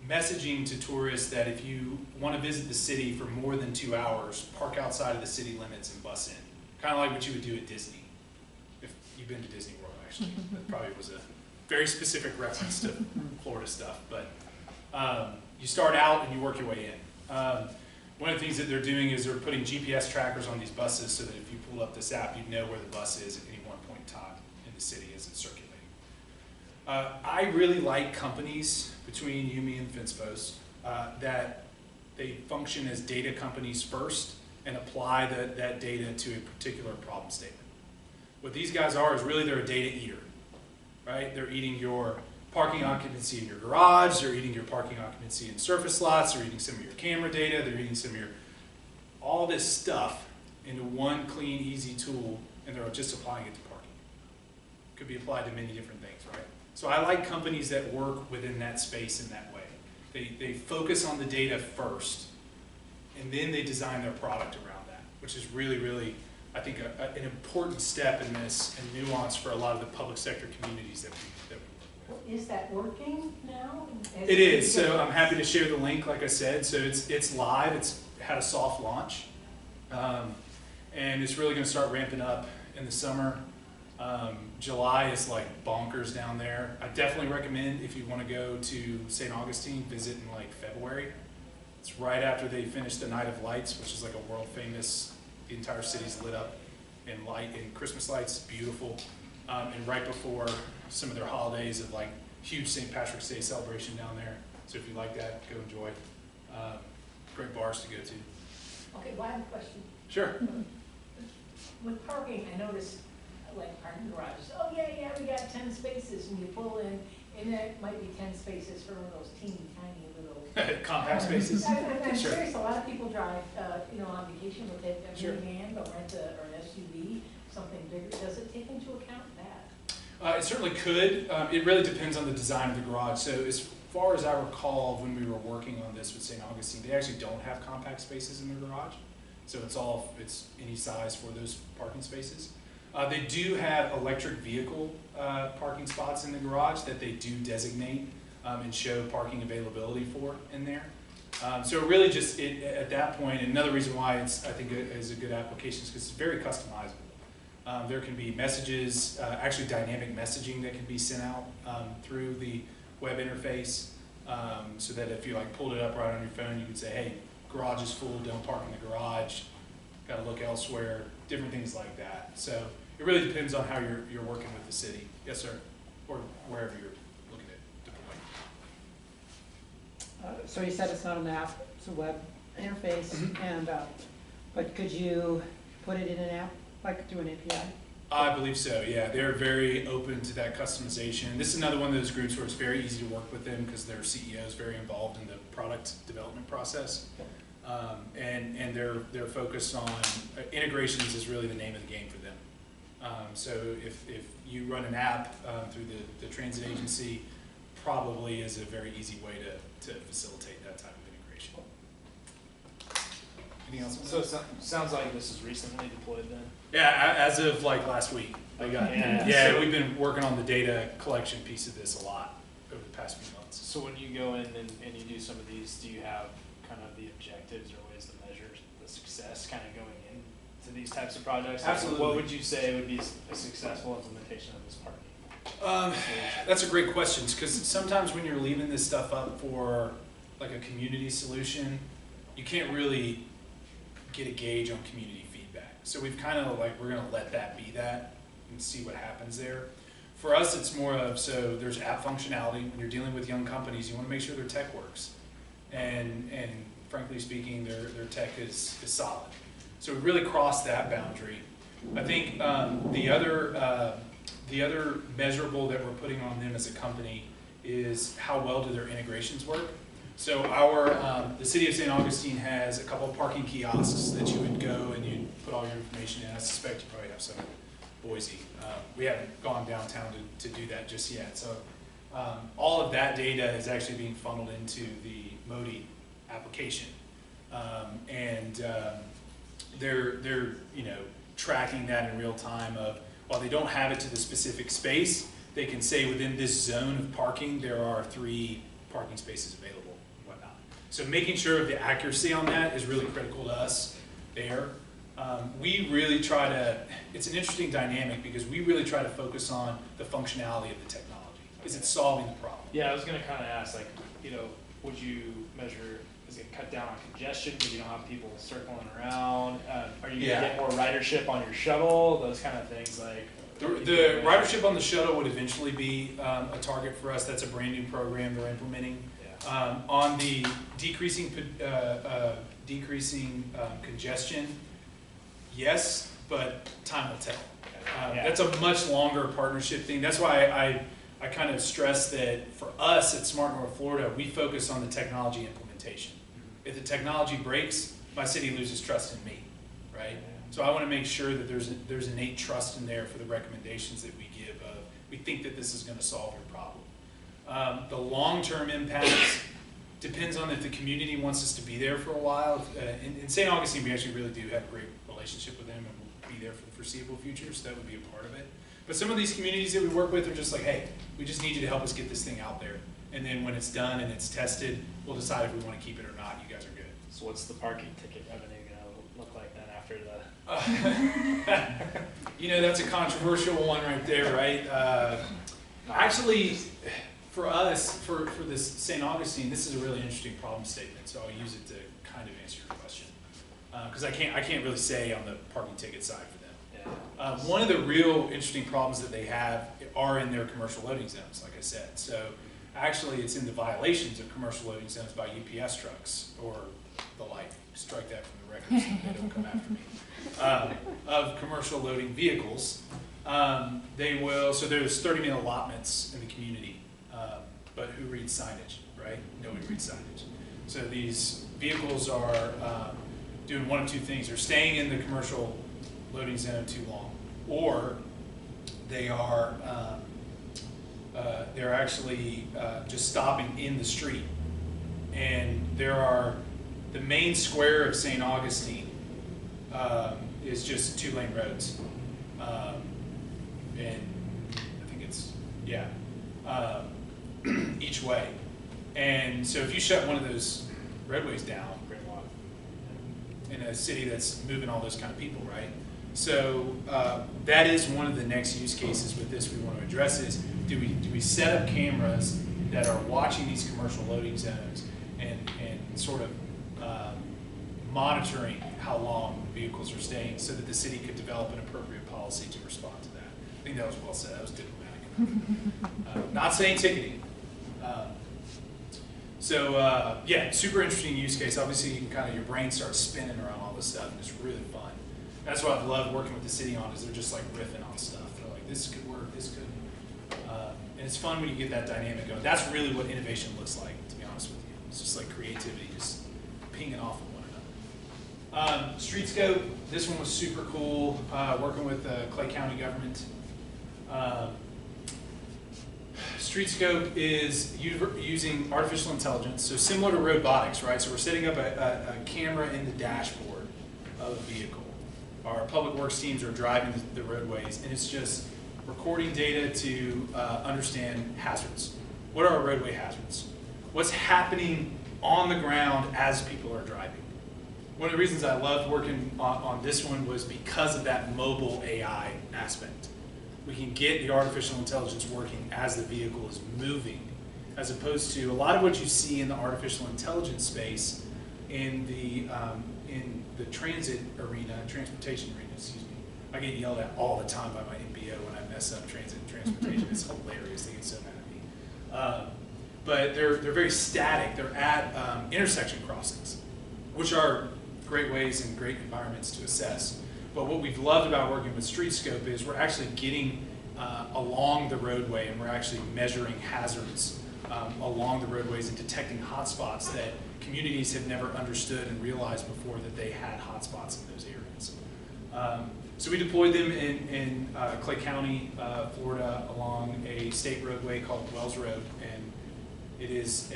messaging to tourists that if you want to visit the city for more than 2 hours, park outside of the city limits and bus in. Kind of like what you would do at Disney. If you've been to Disney World, actually. That probably was a very specific reference to Florida stuff. But you start out and you work your way in. One of the things that they're doing is they're putting GPS trackers on these buses so that if you pull up this app, you'd know where the bus is at any one point in time in the city as it's circulating. I really like companies between you, me, and Fence Post that they function as data companies first and apply that data to a particular problem statement. What these guys are is really they're a data eater, right? They're eating your parking occupancy in your garage, they're eating your parking occupancy in surface lots, they're eating some of your camera data, they're eating some of all this stuff into one clean, easy tool, and they're just applying it to parking. Could be applied to many different things, right? So I like companies that work within that space in that way. They focus on the data first, and then they design their product around that, which is really, really, I think, an important step in this and nuance for a lot of the public sector communities that we work with. Is that working now? It is. So I'm happy to share the link, like I said. So it's live. It's had a soft launch, and it's really going to start ramping up in the summer. July is like bonkers down there. I definitely recommend, if you want to go to St. Augustine, visit in like February. It's right after they finish the Night of Lights, which is like a world famous, the entire city's lit up in light and Christmas lights, beautiful. And right before some of their holidays of like huge St. Patrick's Day celebration down there. So if you like that, go enjoy. Great bars to go to. Okay, well, I have a question. Sure. With parking, I noticed, like parking garages, oh yeah, we got 10 spaces, and you pull in, and there might be 10 spaces for one of those teeny tiny little. Compact spaces. I'm Sure. serious, a lot of people drive, on vacation with a Sure. minivan, they'll rent or an SUV, something bigger. Does it take into account that? It certainly could. It really depends on the design of the garage. So as far as I recall, when we were working on this with St. Augustine, they actually don't have compact spaces in their garage. So it's any size for those parking spaces. They do have electric vehicle parking spots in the garage that they do designate and show parking availability for in there. So it really just, at that point, another reason why I think is a good application is because it's very customizable. There can be messages, actually dynamic messaging that can be sent out through the web interface, so that if you like pulled it up right on your phone, you could say, hey, garage is full, don't park in the garage, gotta look elsewhere, different things like that. So it really depends on how you're working with the city. Yes, sir, or wherever you're looking at deploying. So you said it's not an app, it's a web interface, and but could you put it in an app, like through an API? I believe so, yeah. They're very open to that customization. This is another one of those groups where it's very easy to work with them because their CEO is very involved in the product development process. And they're focused on integrations is really the name of the game for them. So if you run an app through the transit agency, probably is a very easy way to facilitate that type of integration. Anything else? So it sounds like this is recently deployed then? Yeah, as of like last week. Yeah. We've been working on the data collection piece of this a lot over the past few months. So when you go in and you do some of these, do you have kind of the objectives or ways to measure the success kind of going into these types of projects? Absolutely. What would you say would be a successful implementation of this parking? That's a great question, because sometimes when you're leaving this stuff up for like a community solution, you can't really get a gauge on community feedback. So we've kind of like, we're going to let that be that and see what happens there. For us, it's more of, so there's app functionality. When you're dealing with young companies, you want to make sure their tech works. And frankly speaking, their tech is solid. So we really crossed that boundary. I think the other measurable that we're putting on them as a company is how well do their integrations work. So the city of St. Augustine has a couple of parking kiosks that you would go and you'd put all your information in. I suspect you probably have some in Boise. We haven't gone downtown to do that just yet. So all of that data is actually being funneled into the Modi application. They're tracking that in real time of, while they don't have it to the specific space, they can say within this zone of parking there are 3 parking spaces available and whatnot. So making sure of the accuracy on that is really critical to us there. We really try to, it's an interesting dynamic because we really try to focus on the functionality of the technology. Is it solving the problem? Yeah, I was going to kind of ask, like, would you measure, is it cut down on congestion because you don't have people circling around? Are you going to get more ridership on your shuttle? Those kind of things, like. The ridership on the shuttle would eventually be a target for us. That's a brand new program they're implementing. Yeah. On the decreasing congestion, yes, but time will tell. That's a much longer partnership thing. That's why I kind of stress that for us at Smart North Florida, we focus on the technology implementation. If the technology breaks, my city loses trust in me, right? So I want to make sure that there's innate trust in there for the recommendations that we give. We think that this is going to solve your problem. The long-term impacts depends on if the community wants us to be there for a while. In St. Augustine, we actually really do have a great relationship with them, and we'll be there for the foreseeable future, so that would be a part of it. But some of these communities that we work with are just like, hey, we just need you to help us get this thing out there. And then when it's done and it's tested, we'll decide if we want to keep it or not. You guys are good. So what's the parking ticket revenue gonna look like then after the? You know, that's a controversial one right there, right? Actually, for us, for this St. Augustine, this is a really interesting problem statement, so I'll use it to kind of answer your question. Because I can't really say on the parking ticket side for them. Yeah. One of the real interesting problems that they have are in their commercial loading zones, like I said. So actually, it's in the violations of commercial loading zones by UPS trucks or the like. Strike that from the record so they don't come after me. Of commercial loading vehicles, they will. So there's 30-minute allotments in the community, but who reads signage, right? Nobody reads signage. So these vehicles are doing one of two things: they're staying in the commercial loading zone too long, or they are they're actually just stopping in the street. And there are the main square of St. Augustine is just 2-lane roads, and I think it's each way. And so if you shut one of those roadways down in a city that's moving all those kind of people, right? So that is one of the next use cases with this we want to address is, do we set up cameras that are watching these commercial loading zones and sort of monitoring how long vehicles are staying so that the city could develop an appropriate policy to respond to that. I think that was well said. That was diplomatic. Not saying ticketing. Yeah, super interesting use case. Obviously, you can kind of, your brain starts spinning around all this stuff, and it's really fun. That's what I've loved working with the city on, is they're just like riffing on stuff. They're like, this could work, this could. And it's fun when you get that dynamic going. That's really what innovation looks like, to be honest with you. It's just like creativity, just pinging off of one another. Streetscope, this one was super cool, working with the Clay County government. Streetscope is using artificial intelligence, so similar to robotics, right? So we're setting up a camera in the dashboard of a vehicle. Our public works teams are driving the roadways, and it's just recording data to understand hazards. What are our roadway hazards? What's happening on the ground as people are driving? One of the reasons I loved working on this one was because of that mobile AI aspect. We can get the artificial intelligence working as the vehicle is moving, as opposed to a lot of what you see in the artificial intelligence space in the transit arena, transportation arena, excuse me. I get yelled at all the time by my MBO when I mess up transit and transportation. It's hilarious. They get so mad at me. But they're very static. They're at intersection crossings, which are great ways and great environments to assess. But what we've loved about working with Streetscope is we're actually getting along the roadway, and we're actually measuring hazards along the roadways and detecting hotspots that communities have never understood and realized before that they had hotspots in those areas. So we deployed them in Clay County, Florida, along a state roadway called Wells Road, and it is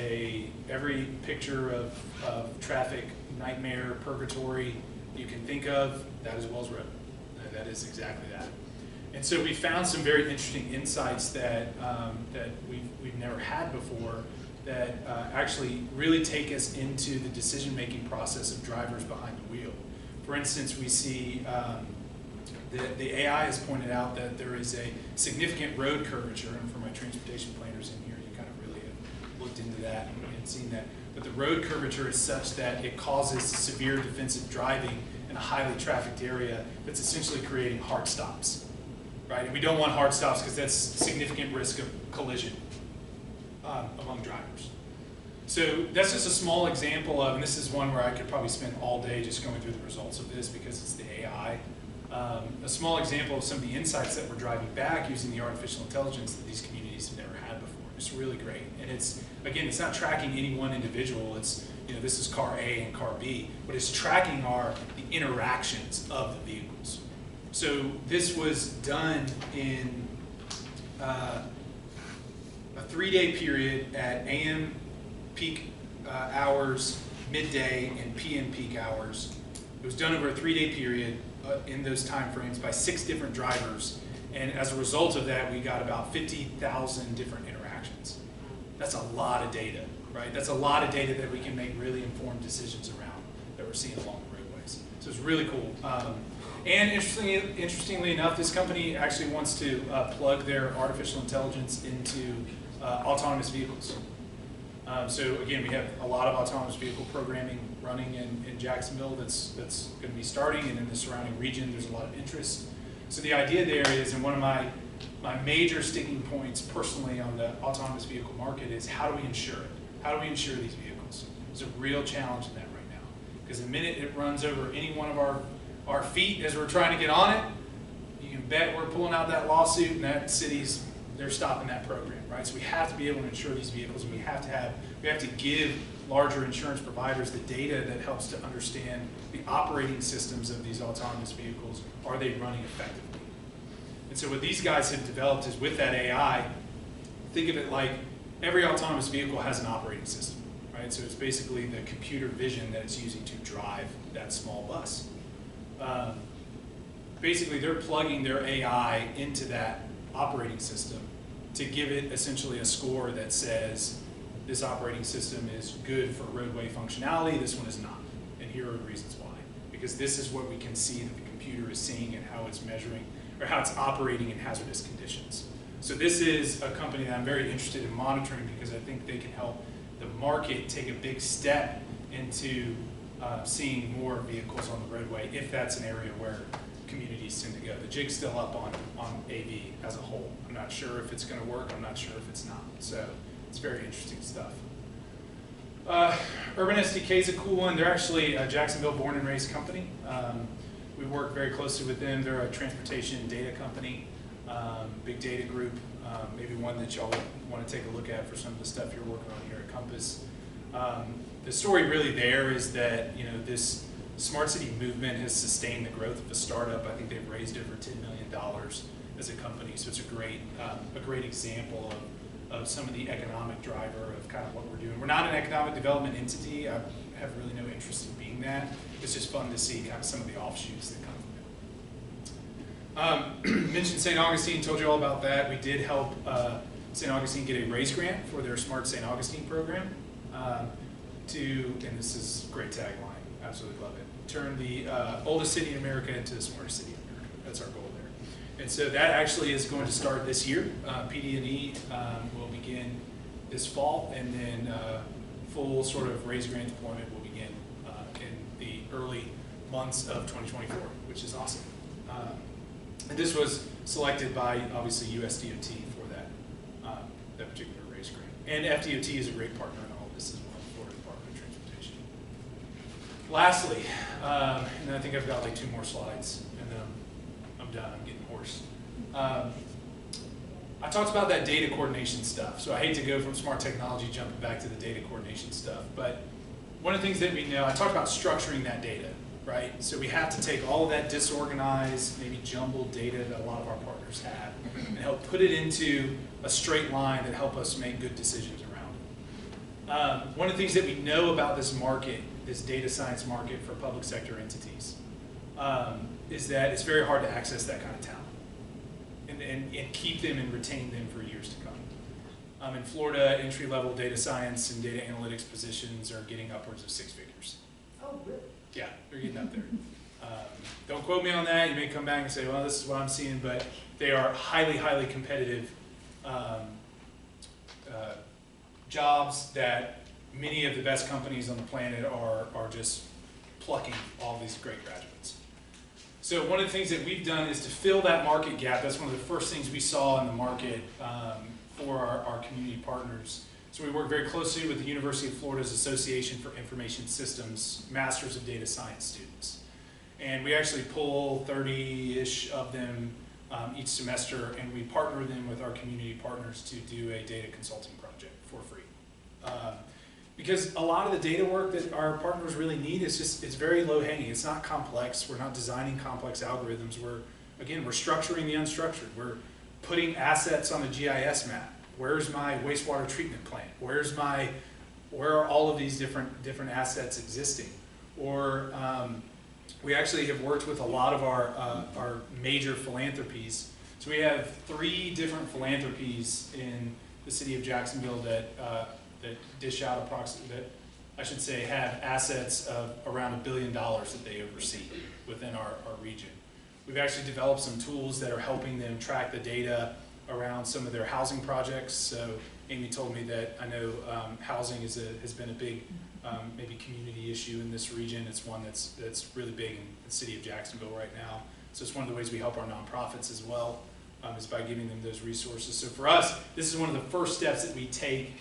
every picture of traffic nightmare, purgatory you can think of, that is Wells Road. That is exactly that. And so we found some very interesting insights that we've never had before that actually really take us into the decision-making process of drivers behind the wheel. For instance, we see the AI has pointed out that there is a significant road curvature, and for my transportation planners in here, you kind of really have looked into that and seen that. But the road curvature is such that it causes severe defensive driving in a highly trafficked area that's essentially creating hard stops, right? And we don't want hard stops because that's significant risk of collision among drivers. So that's just a small example of, and this is one where I could probably spend all day just going through the results of this because it's the AI. A small example of some of the insights that we're driving back using the artificial intelligence that these communities have never had before. It's really great. And it's, again, it's not tracking any one individual. It's, this is car A and car B. What it's tracking are the interactions of the vehicles. So this was done in 3-day period at AM peak hours, midday, and PM peak hours. It was done over a 3-day period in those time frames by 6 different drivers. And as a result of that, we got about 50,000 different interactions. That's a lot of data, right? That's a lot of data that we can make really informed decisions around that we're seeing along the roadways. So it's really cool. And interestingly enough, this company actually wants to plug their artificial intelligence into autonomous vehicles. So again, we have a lot of autonomous vehicle programming running in Jacksonville that's going to be starting, and in the surrounding region there's a lot of interest. So the idea there is, and one of my major sticking points personally on the autonomous vehicle market is, how do we insure it? How do we insure these vehicles? There's a real challenge in that right now, because the minute it runs over any one of our feet as we're trying to get on it, you can bet we're pulling out that lawsuit, and that they're stopping that program, right? So we have to be able to insure these vehicles, and we have to give larger insurance providers the data that helps to understand the operating systems of these autonomous vehicles. Are they running effectively? And so what these guys have developed is, with that AI, think of it like every autonomous vehicle has an operating system, right? So it's basically the computer vision that it's using to drive that small bus. Basically, they're plugging their AI into that operating system to give it essentially a score that says, this operating system is good for roadway functionality, this one is not. And here are the reasons why. Because this is what we can see that the computer is seeing and how it's measuring, or how it's operating in hazardous conditions. So this is a company that I'm very interested in monitoring, because I think they can help the market take a big step into seeing more vehicles on the roadway, if that's an area where communities tend to go. The jig's still up on AV as a whole. I'm not sure if it's going to work. I'm not sure if it's not. So it's very interesting stuff. Urban SDK is a cool one. They're actually a Jacksonville born and raised company. We work very closely with them. They're a transportation data company, big data group, maybe one that y'all want to take a look at for some of the stuff you're working on here at Compass. The story really there is that, this smart city movement has sustained the growth of a startup. I think they've raised over $10 million as a company, so it's a great example of some of the economic driver of kind of what we're doing. We're not an economic development entity. I have really no interest in being that. It's just fun to see kind of some of the offshoots that come from it. Mentioned St. Augustine, told you all about that. We did help St. Augustine get a raise grant for their Smart St. Augustine program and this is a great tagline, absolutely love it, turn the oldest city in America into the smartest city in America. That's our goal there. And so that actually is going to start this year. PD&E will begin this fall, and then full sort of raise grant deployment will begin in the early months of 2024, which is awesome. And this was selected by, obviously, USDOT for that particular raise grant. And FDOT is a great partner in all this as well, Florida Department of Transportation. Lastly, and I think I've got like 2 more slides, and then I'm done. I'm getting hoarse. I talked about that data coordination stuff, so I hate to go from smart technology jumping back to the data coordination stuff, but one of the things that we know, I talked about structuring that data, right? So we have to take all of that disorganized, maybe jumbled data that a lot of our partners have and help put it into a straight line that help us make good decisions around it. One of the things that we know about this market, this data science market for public sector entities, is that it's very hard to access that kind of talent and keep them and retain them for years to come. In Florida, entry-level data science and data analytics positions are getting upwards of 6 figures. Oh, really? Yeah, they're getting up there. Don't quote me on that. You may come back and say, well, this is what I'm seeing, but they are highly, highly competitive jobs that many of the best companies on the planet are just plucking all these great graduates. So one of the things that we've done is to fill that market gap. That's one of the first things we saw in the market for our community partners. So we work very closely with the University of Florida's Association for Information Systems Masters of Data Science students. And we actually pull 30-ish of them each semester, and we partner them with our community partners to do a data consulting project for free. Because a lot of the data work that our partners really need is it's very low hanging. It's not complex. We're not designing complex algorithms. We're structuring the unstructured. We're putting assets on the GIS map. Where's my wastewater treatment plant? Where are all of these different assets existing? Or we actually have worked with a lot of our major philanthropies. So we have 3 different philanthropies in the city of Jacksonville that dish out approximately, that I should say have assets of around $1 billion that they oversee within our region. We've actually developed some tools that are helping them track the data around some of their housing projects. So Amy told me that I know housing has been a big maybe community issue in this region. It's one that's really big in the city of Jacksonville right now. So it's one of the ways we help our nonprofits as well, is by giving them those resources. So for us, this is one of the first steps that we take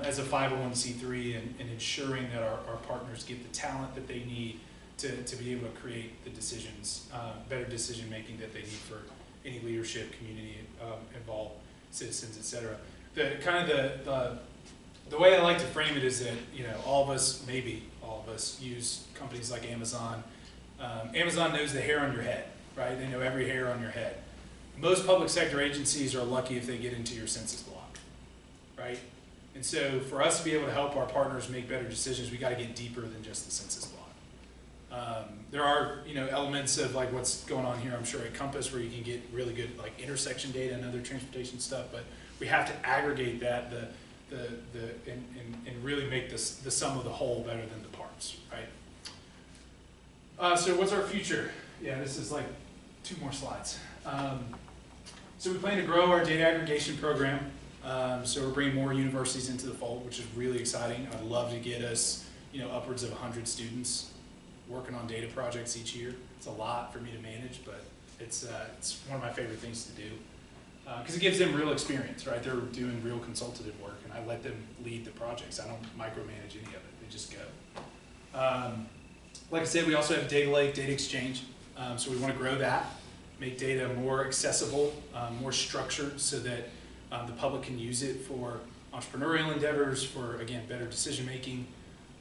as a 501c3 and ensuring that our partners get the talent that they need to be able to create the decisions, better decision making that they need for any leadership, community involved citizens, et cetera. The way I like to frame it is that, you know, maybe all of us use companies like Amazon. Amazon knows the hair on your head, right? They know every hair on your head. Most public sector agencies are lucky if they get into your census block, right? And so for us to be able to help our partners make better decisions, we got to get deeper than just the census block. There are, you know, elements of like what's going on here, I'm sure at Compass, where you can get really good like intersection data and other transportation stuff, but we have to aggregate that and really make the sum of the whole better than the parts, right? So what's our future? Yeah, this is like 2 more slides. So we plan to grow our data aggregation program. So we're bringing more universities into the fold, which is really exciting. I'd love to get us, you know, upwards of 100 students working on data projects each year. It's a lot for me to manage, but it's one of my favorite things to do. Because it gives them real experience, right? They're doing real consultative work, and I let them lead the projects. I don't micromanage any of it. They just go. Like I said, we also have a data lake, data exchange. So we want to grow that, make data more accessible, more structured, so that the public can use it for entrepreneurial endeavors, for, again, better decision making,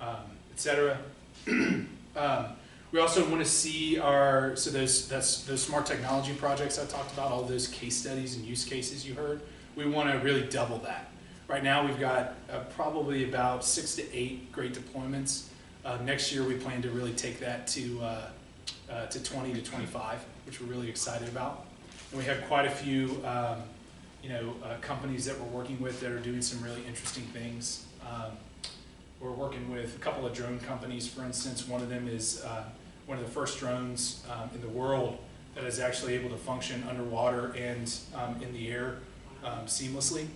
et cetera. We also want to see those smart technology projects I talked about, all those case studies and use cases you heard. We want to really double that. Right now we've got probably about 6 to 8 great deployments. Next year we plan to really take that to 20 to 25, which we're really excited about. And we have quite a few companies that we're working with that are doing some really interesting things. We're working with a couple of drone companies, for instance. One of them is one of the first drones in the world that is actually able to function underwater and in the air seamlessly.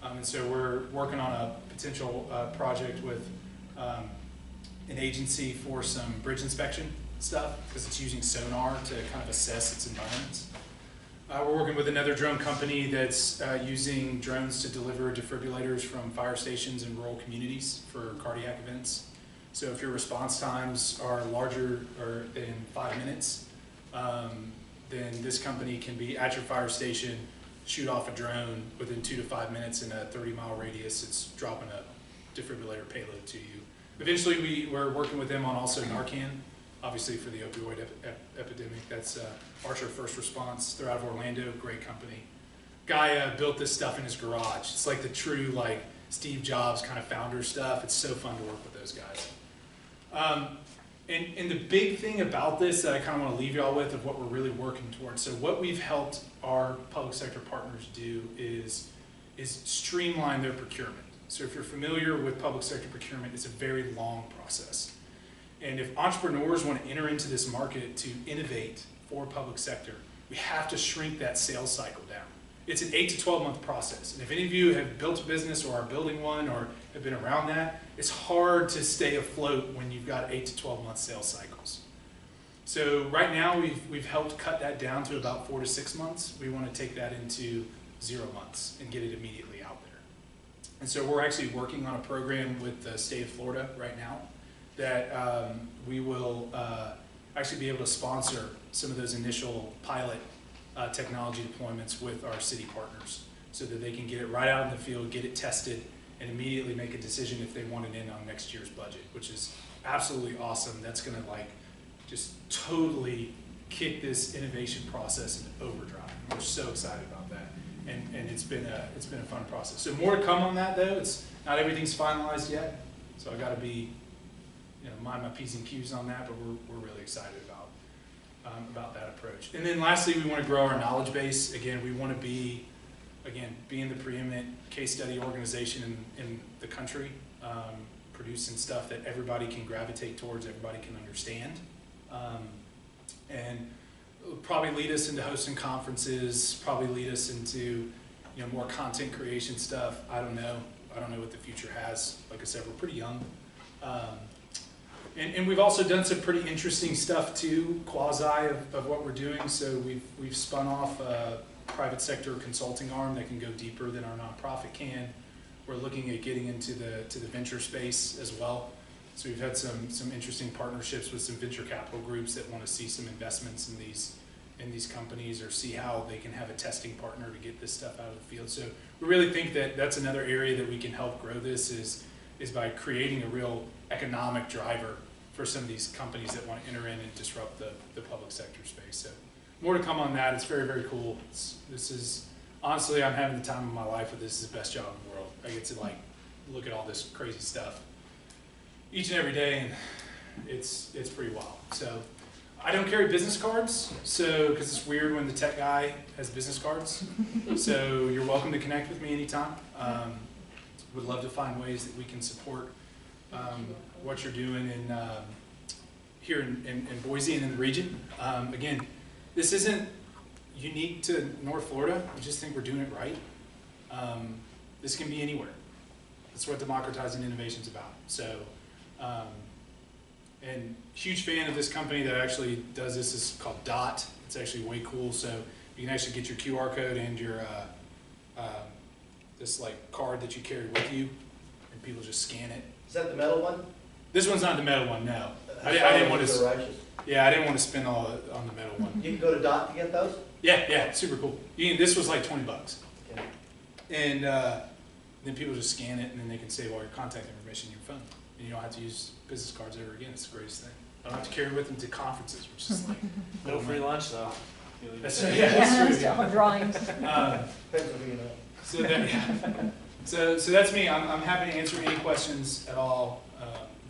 And so we're working on a potential project with an agency for some bridge inspection stuff, because it's using sonar to kind of assess its environments. We're working with another drone company that's using drones to deliver defibrillators from fire stations in rural communities for cardiac events. So if your response times are larger or than 5 minutes, then this company can be at your fire station, shoot off a drone within 2 to 5 minutes in a 30-mile radius. It's dropping a defibrillator payload to you. Eventually, we're working with them on also Narcan, obviously for the opioid epidemic. That's Archer First Response. They're out of Orlando, great company. Guy built this stuff in his garage. It's like the true like Steve Jobs kind of founder stuff. It's so fun to work with those guys. And the big thing about this that I kind of want to leave y'all with of what we're really working towards. So what we've helped our public sector partners do is streamline their procurement. So if you're familiar with public sector procurement, it's a very long process. And if entrepreneurs want to enter into this market to innovate for public sector, we have to shrink that sales cycle down. It's an 8 to 12 month process. And if any of you have built a business or are building one or have been around that, it's hard to stay afloat when you've got 8 to 12 month sales cycles. So right now we've helped cut that down to about 4 to 6 months. We want to take that into 0 months and get it immediately out there. And so we're actually working on a program with the state of Florida right now that we will actually be able to sponsor some of those initial pilot technology deployments with our city partners so that they can get it right out in the field, get it tested, and immediately make a decision if they want it in on next year's budget, which is absolutely awesome. That's gonna like just totally kick this innovation process into overdrive. We're so excited about that. and it's been a fun process. So more to come on that though. It's not everything's finalized yet, so I got to be, mind my P's and Q's on that. But we're really excited about that approach. And then lastly, we want to grow our knowledge base. Again, we want to be, being the preeminent case study organization in the country, producing stuff that everybody can gravitate towards, everybody can understand, and it'll probably lead us into hosting conferences, probably lead us into more content creation stuff. I don't know what the future has. Like I said, we're pretty young. And we've also done some pretty interesting stuff too, quasi of what we're doing. So we've spun off a private sector consulting arm that can go deeper than our nonprofit can. We're looking at getting into the venture space as well. So we've had some interesting partnerships with some venture capital groups that want to see some investments in these companies, or see how they can have a testing partner to get this stuff out of the field. So we really think that that's another area that we can help grow this is by creating a real economic driver for some of these companies that want to enter in and disrupt the public sector space. So more to come on that. It's very, very cool. This is, honestly, I'm having the time of my life with this. Is the best job in the world. I get to look at all this crazy stuff each and every day, and it's pretty wild. So I don't carry business cards, because it's weird when the tech guy has business cards. So you're welcome to connect with me anytime. Would love to find ways that we can support what you're doing here in Boise and in the region. Again, this isn't unique to North Florida. We just think we're doing it right. This can be anywhere. That's what democratizing innovation is about. So, and huge fan of this company that actually does this. Is called DOT. It's actually way cool. So you can actually get your QR code and your this card that you carry with you, and people just scan it. Is that the metal one? This one's not the metal one, no. I didn't want to. Righteous. Yeah, I didn't want to spend all on the metal one. You can go to DOT to get those? Yeah, super cool. This was like $20, Okay. and then people just scan it, and then they can save all your contact information in your phone, and you don't have to use business cards ever again. It's the greatest thing. I don't have to carry with them to conferences, which is like No free lunch though. That's true. All drawings. Depends on who you know. So that's me. I'm happy to answer any questions at all.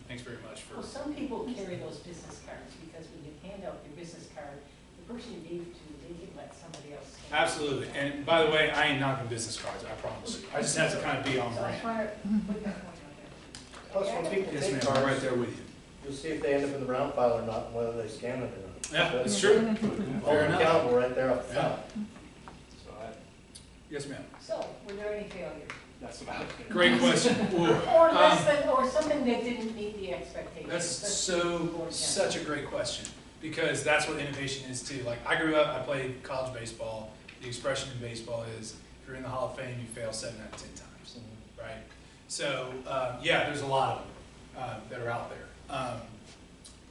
Thanks very much for. Well, some people carry those business cards because when you hand out your business card, the person you gave it to, they can let somebody else. Absolutely. And by the way, I ain't knocking business cards, I promise you. I just have to kind of be on So I brand. try to put that point out there. Plus, when people Yes, take ma'am. I'm cards, right there with you. you'll see if they end up in the brown file or not, and whether they scan it or not. Yeah, it's true. All Fair enough. accountable right there up Yeah. top. So Yes, ma'am. So, were there any failures? that's about it. Great question. Ooh. Or less than, or something that didn't meet the expectations? That's Let's go again. such a great question, because that's what innovation is too. Like, I grew up, I played college baseball. The expression in baseball is, if you're in the Hall of Fame, you fail 7 out of 10 times, right? So, yeah, there's a lot of them that are out there.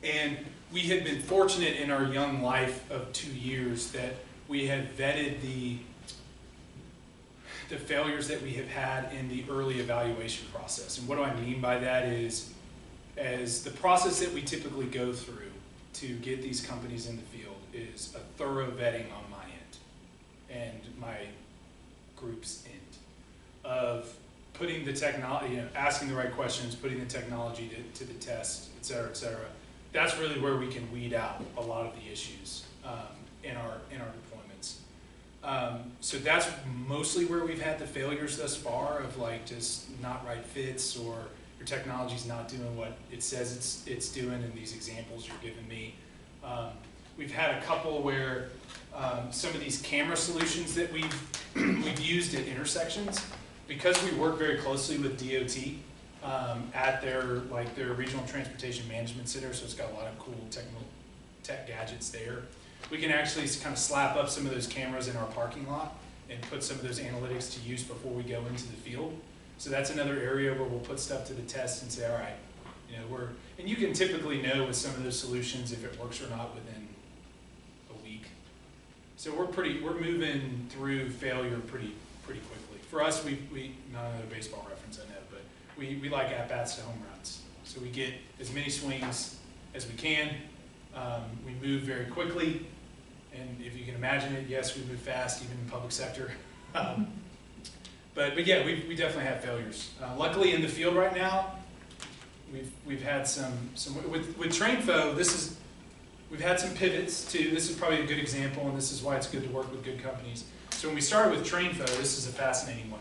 And we had been fortunate in our young life of 2 years that we had vetted the failures that we have had in the early evaluation process. And what do I mean by that is, as the process that we typically go through to get these companies in the field is a thorough vetting on my end and my group's end of putting the technology, asking the right questions, putting the technology to the test, et cetera, et cetera. That's really where we can weed out a lot of the issues in our deployments. So that's mostly where we've had the failures thus far, of just not right fits, or your technology's not doing what it says it's doing in these examples you're giving me. We've had a couple where some of these camera solutions that we've used at intersections, because we work very closely with DOT at their regional transportation management center, so it's got a lot of cool tech gadgets there. We can actually kind of slap up some of those cameras in our parking lot and put some of those analytics to use before we go into the field. So that's another area where we'll put stuff to the test and say, all right, and you can typically know with some of those solutions if it works or not within a week. So we're moving through failure pretty quickly. For us, we not another baseball reference I know, but we like at-bats to home runs. So we get as many swings as we can. We move very quickly, and if you can imagine it, yes, we move fast, even in the public sector. But yeah, we definitely have failures. Luckily in the field right now, we've had some with TrainFo, we've had some pivots too. This is probably a good example, and this is why it's good to work with good companies. So when we started with TrainFo, this is a fascinating one.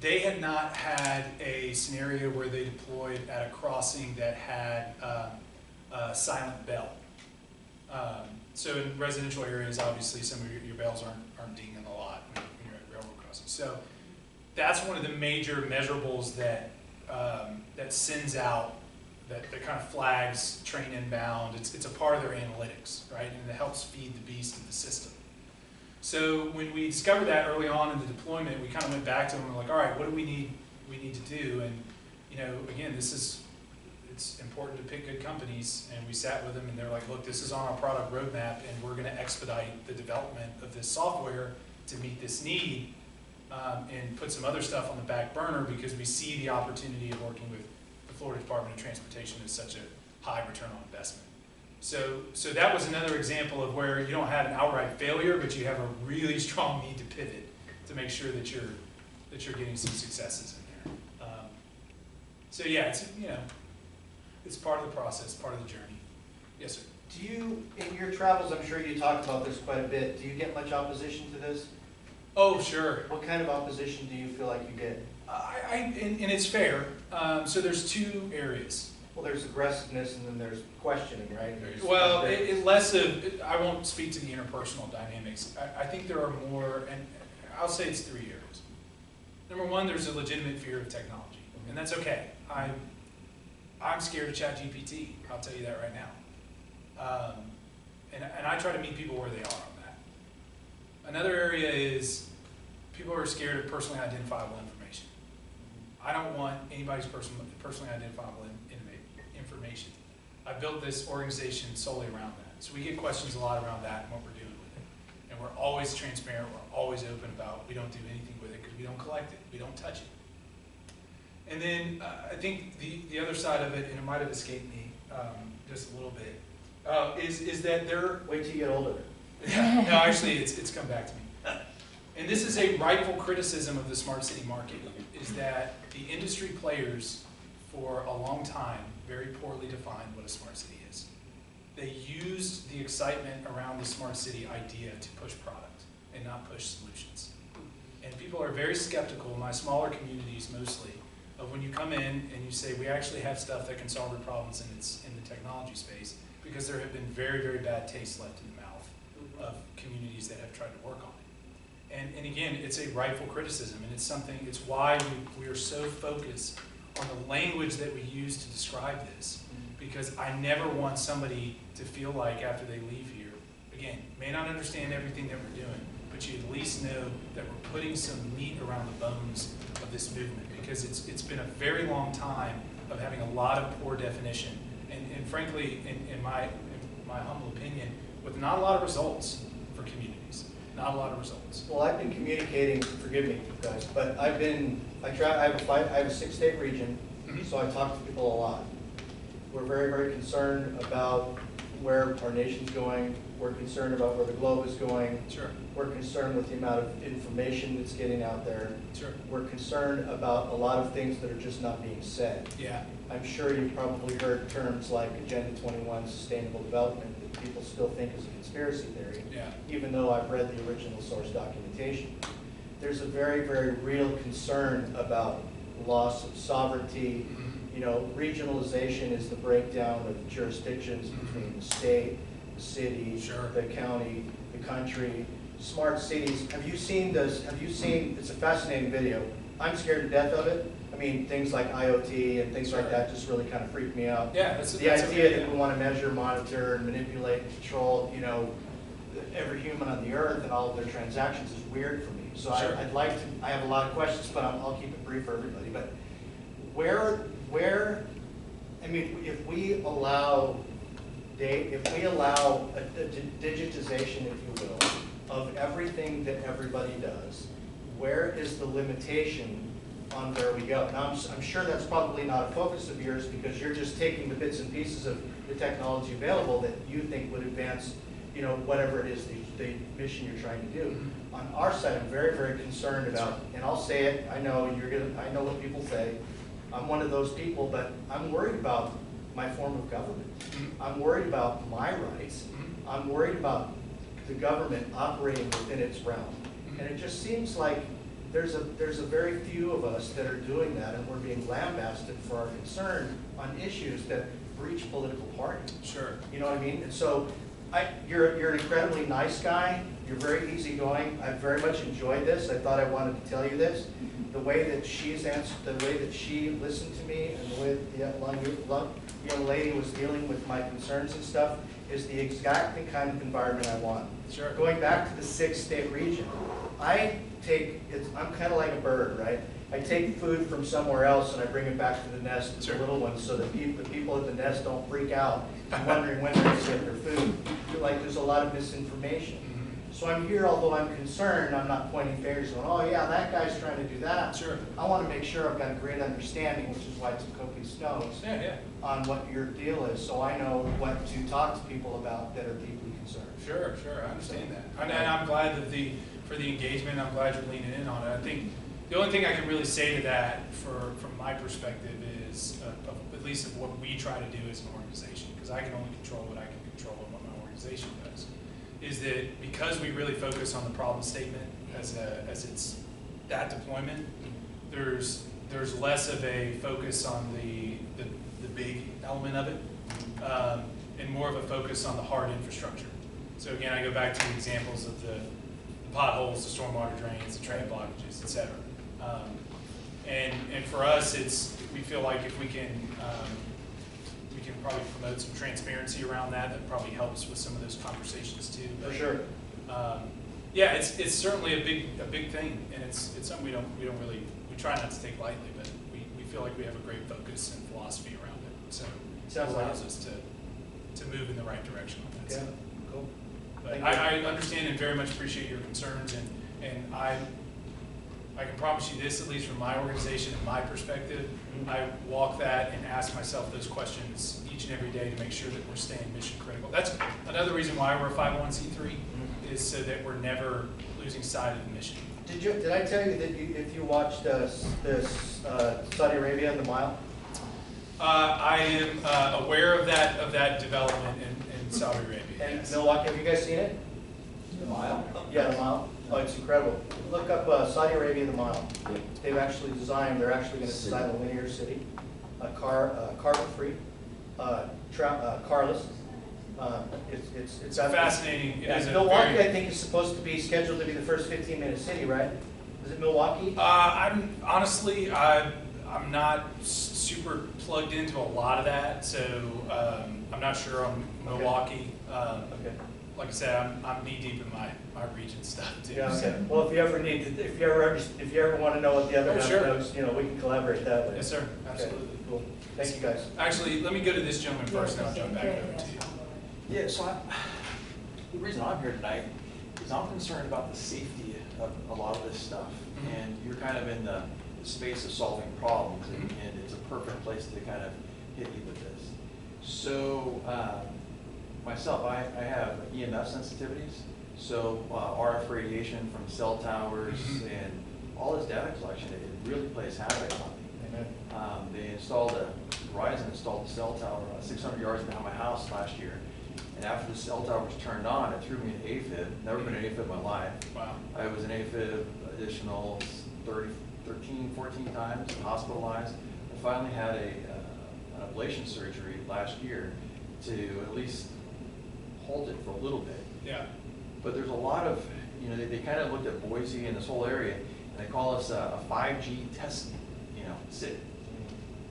They had not had a scenario where they deployed at a crossing that had a silent bell. So in residential areas, obviously, some of your bells aren't dinging a lot when you're at railroad crossings. So that's one of the major measurables that that sends out, that kind of flags train inbound. It's a part of their analytics, right? And it helps feed the beast of the system. So when we discovered that early on in the deployment, we kind of went back to them and were like, all right, what do we need to do? And again, it's important to pick good companies, and we sat with them and they're like, look, this is on our product roadmap and we're going to expedite the development of this software to meet this need, and put some other stuff on the back burner because we see the opportunity of working with the Florida Department of Transportation as such a high return on investment. So that was another example of where you don't have an outright failure, but you have a really strong need to pivot to make sure that you're getting some successes in there. So yeah, it's part of the process, part of the journey. Yes, sir. Do you, in your travels, I'm sure you talk about this quite a bit, do you get much opposition to this? Oh, sure. What kind of opposition do you feel like you get? And it's fair. So there's two areas. Well, there's aggressiveness and then there's questioning, right? Well, I won't speak to the interpersonal dynamics. I think there are more, and I'll say it's 3 areas. Number one, there's a legitimate fear of technology, and that's okay. I'm scared of ChatGPT. I'll tell you that right now. And I try to meet people where they are on that. Another area is people are scared of personally identifiable information. I don't want anybody's personally identifiable information. I built this organization solely around that. So we get questions a lot around that and what we're doing with it. And we're always transparent, we're always open about we don't do anything with it because we don't collect it, we don't touch it. And then I think the other side of it, and it might have escaped me just a little bit, is that they're... Wait till you get older. No, actually it's come back to me. And this is a rightful criticism of the smart city market, is that the industry players for a long time very poorly defined what a smart city is. They used the excitement around the smart city idea to push product and not push solutions. And people are very skeptical, my smaller communities mostly, of when you come in and you say, we actually have stuff that can solve your problems and it's in the technology space, because there have been very, very bad tastes left in the mouth of communities that have tried to work on it. And again, it's a rightful criticism, and it's why we are so focused on the language that we use to describe this, because I never want somebody to feel like after they leave here, again, may not understand everything that we're doing, but you at least know that we're putting some meat around the bones of this movement, because it's been a very long time of having a lot of poor definition, and frankly, in my humble opinion, with not a lot of results for communities. Not a lot of results. Well, I've been communicating, forgive me guys, but I have a 6-state region, so I talk to people a lot. We're very, very concerned about where our nation's going. We're concerned about where the globe is going. Sure. We're concerned with the amount of information that's getting out there. Sure. We're concerned about a lot of things that are just not being said. Yeah. I'm sure you've probably heard terms like Agenda 21, Sustainable Development, that people still think is a conspiracy theory, Yeah. even though I've read the original source documentation. There's a very, very real concern about loss of sovereignty. You know, regionalization is the breakdown of jurisdictions between the state, the city, Sure. the county, the country. Smart cities, have you seen this? It's a fascinating video. I'm scared to death of it. I mean, things like IoT and things like that just really kind of freak me out. Yeah, The idea that we want to measure, monitor, and manipulate and control, you know, every human on the earth and all of their transactions is weird for me. So Sure. I have a lot of questions, but I'll keep it brief for everybody. But I mean, if we allow a digitization, if you will, of everything that everybody does, where is the limitation on where we go? Now, I'm sure that's probably not a focus of yours, because you're just taking the bits and pieces of the technology available that you think would advance you know, whatever it is, the mission you're trying to do. On our side, I'm very, very concerned about, and I'll say it, I know I know what people say. I'm one of those people, but I'm worried about my form of government. I'm worried about my rights. I'm worried about the government operating within its realm. And it just seems like there's a very few of us that are doing that, and we're being lambasted for our concern on issues that breach political party. Sure. You know what I mean? And so, you're an incredibly nice guy. You're very easygoing. I very much enjoyed this. I thought I wanted to tell you this. The way that she's answered, the way that she listened to me, and the way that the young lady was dealing with my concerns and stuff is the exact kind of environment I want. Sure. Going back to the 6-state region, I'm kind of like a bird, right? I take food from somewhere else and I bring it back to the nest, to the little ones, so that the people at the nest don't freak out, wondering when they're going to get their food. I feel like there's a lot of misinformation. So I'm here, although I'm concerned, I'm not pointing fingers going, oh yeah, that guy's trying to do that. Sure. I want to make sure I've got a great understanding, which is why it's copious notes, on what your deal is, so I know what to talk to people about that are deeply concerned. Sure, I understand that. And I'm glad that for the engagement, I'm glad you're leaning in on it. I think the only thing I can really say to that from my perspective is, at least of what we try to do as an organization, because I can only control what I can control and what my organization does, is that because we really focus on the problem statement as it's that deployment, there's less of a focus on the big element of it, and more of a focus on the hard infrastructure. So again, I go back to the examples of the potholes, the stormwater drains, the train blockages, et cetera. And for us, we feel like if we can probably promote some transparency around that, that probably helps with some of those conversations too. But, for sure. Yeah, it's certainly a big thing, and it's something we try not to take lightly, but we feel like we have a great focus and philosophy around it. So it allows us to move in the right direction on that. Yeah, So. cool. But I understand and very much appreciate your concerns, and I can promise you this, at least from my organization and my perspective, I walk that and ask myself those questions each and every day to make sure that we're staying mission critical. That's another reason why we're a 501c3, is so that we're never losing sight of the mission. Did I tell you that if you watched this Saudi Arabia, the mile? I am aware of that development in Saudi Arabia. And yes. Milwaukee, have you guys seen it? The mile? Yeah, the mile. Oh, it's incredible. Look up Saudi Arabia, the mile. They're actually going to design a linear city, carbon-free, carless. It's Fascinating. It is Milwaukee, I think, is supposed to be scheduled to be the first 15-minute city, right? Is it Milwaukee? I'm not super plugged into a lot of that, so I'm not sure on Milwaukee. Okay. Like I said, I'm knee deep in my region stuff too. Yeah, okay. So. Well, if you ever want to know what the other guy sure. knows, we can collaborate that way. Yes, sir. Absolutely. Okay, cool. Thank you, guys. Actually, let me go to this gentleman first, and I'll jump back over to you. Yeah, so the reason I'm here tonight is I'm concerned about the safety of a lot of this stuff. And you're kind of in the space of solving problems, and it's a perfect place to kind of hit you with this. So myself, I have EMF sensitivities, so RF radiation from cell towers and all this data collection, it really plays havoc on me. Verizon installed a cell tower 600 yards behind my house last year. And after the cell tower was turned on, it threw me an AFib. Never been an AFib in my life. Wow. I was an AFib additional 13, 14 times, hospitalized. I finally had an ablation surgery last year to at least hold it for a little bit. Yeah. But there's a lot of, they kind of looked at Boise and this whole area, and they call us a 5G test, city.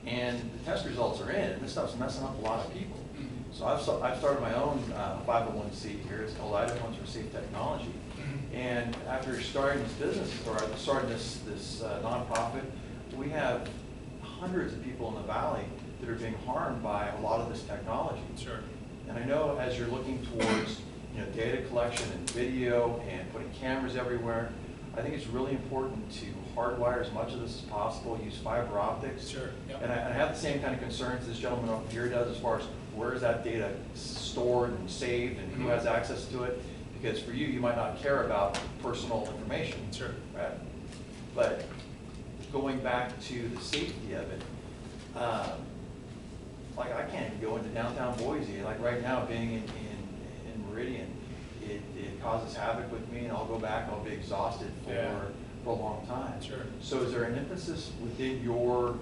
And the test results are in, and this stuff's messing up a lot of people. So I've started my own 501c here. It's called Idaho for Safe Technology. And after starting this business, or starting this nonprofit, we have hundreds of people in the valley that are being harmed by a lot of this technology. Sure. And I know as you're looking towards data collection and video and putting cameras everywhere, I think it's really important to hardwire as much of this as possible, use fiber optics. Sure. Yep. And I have the same kind of concerns this gentleman up here does as far as where is that data stored and saved, and who has access to it? Because for you, you might not care about personal information. Sure. Right? But going back to the safety of it, like I can't even go into downtown Boise. Like right now, being in Meridian, it causes havoc with me, and I'll go back, I'll be exhausted for a long time. Sure. So is there an emphasis within your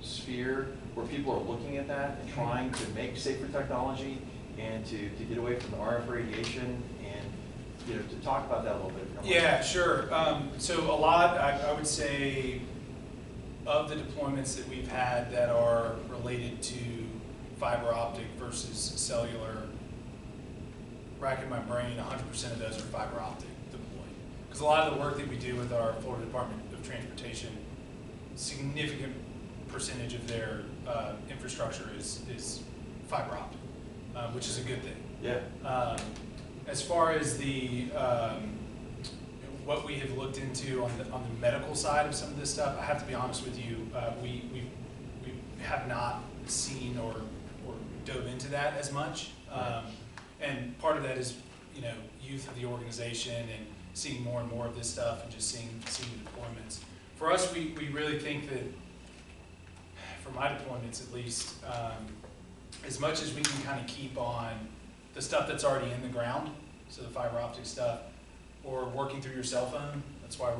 sphere where people are looking at that and trying to make safer technology and to get away from the RF radiation, and to talk about that a little bit? Yeah, sure. So a lot, I would say, of the deployments that we've had that are related to fiber optic versus cellular, racking my brain, 100% of those are fiber optic deployed. Because a lot of the work that we do with our Florida Department of Transportation, significant percentage of their infrastructure is fiber optic, which is a good thing. Yeah. As far as the what we have looked into on the medical side of some of this stuff, I have to be honest with you, we have not seen or dove into that as much. And part of that is, youth of the organization and seeing more and more of this stuff and just seeing the deployments. For us, we really think that, for my deployments at least, as much as we can kind of keep on the stuff that's already in the ground, so the fiber optic stuff, or working through your cell phone, that's why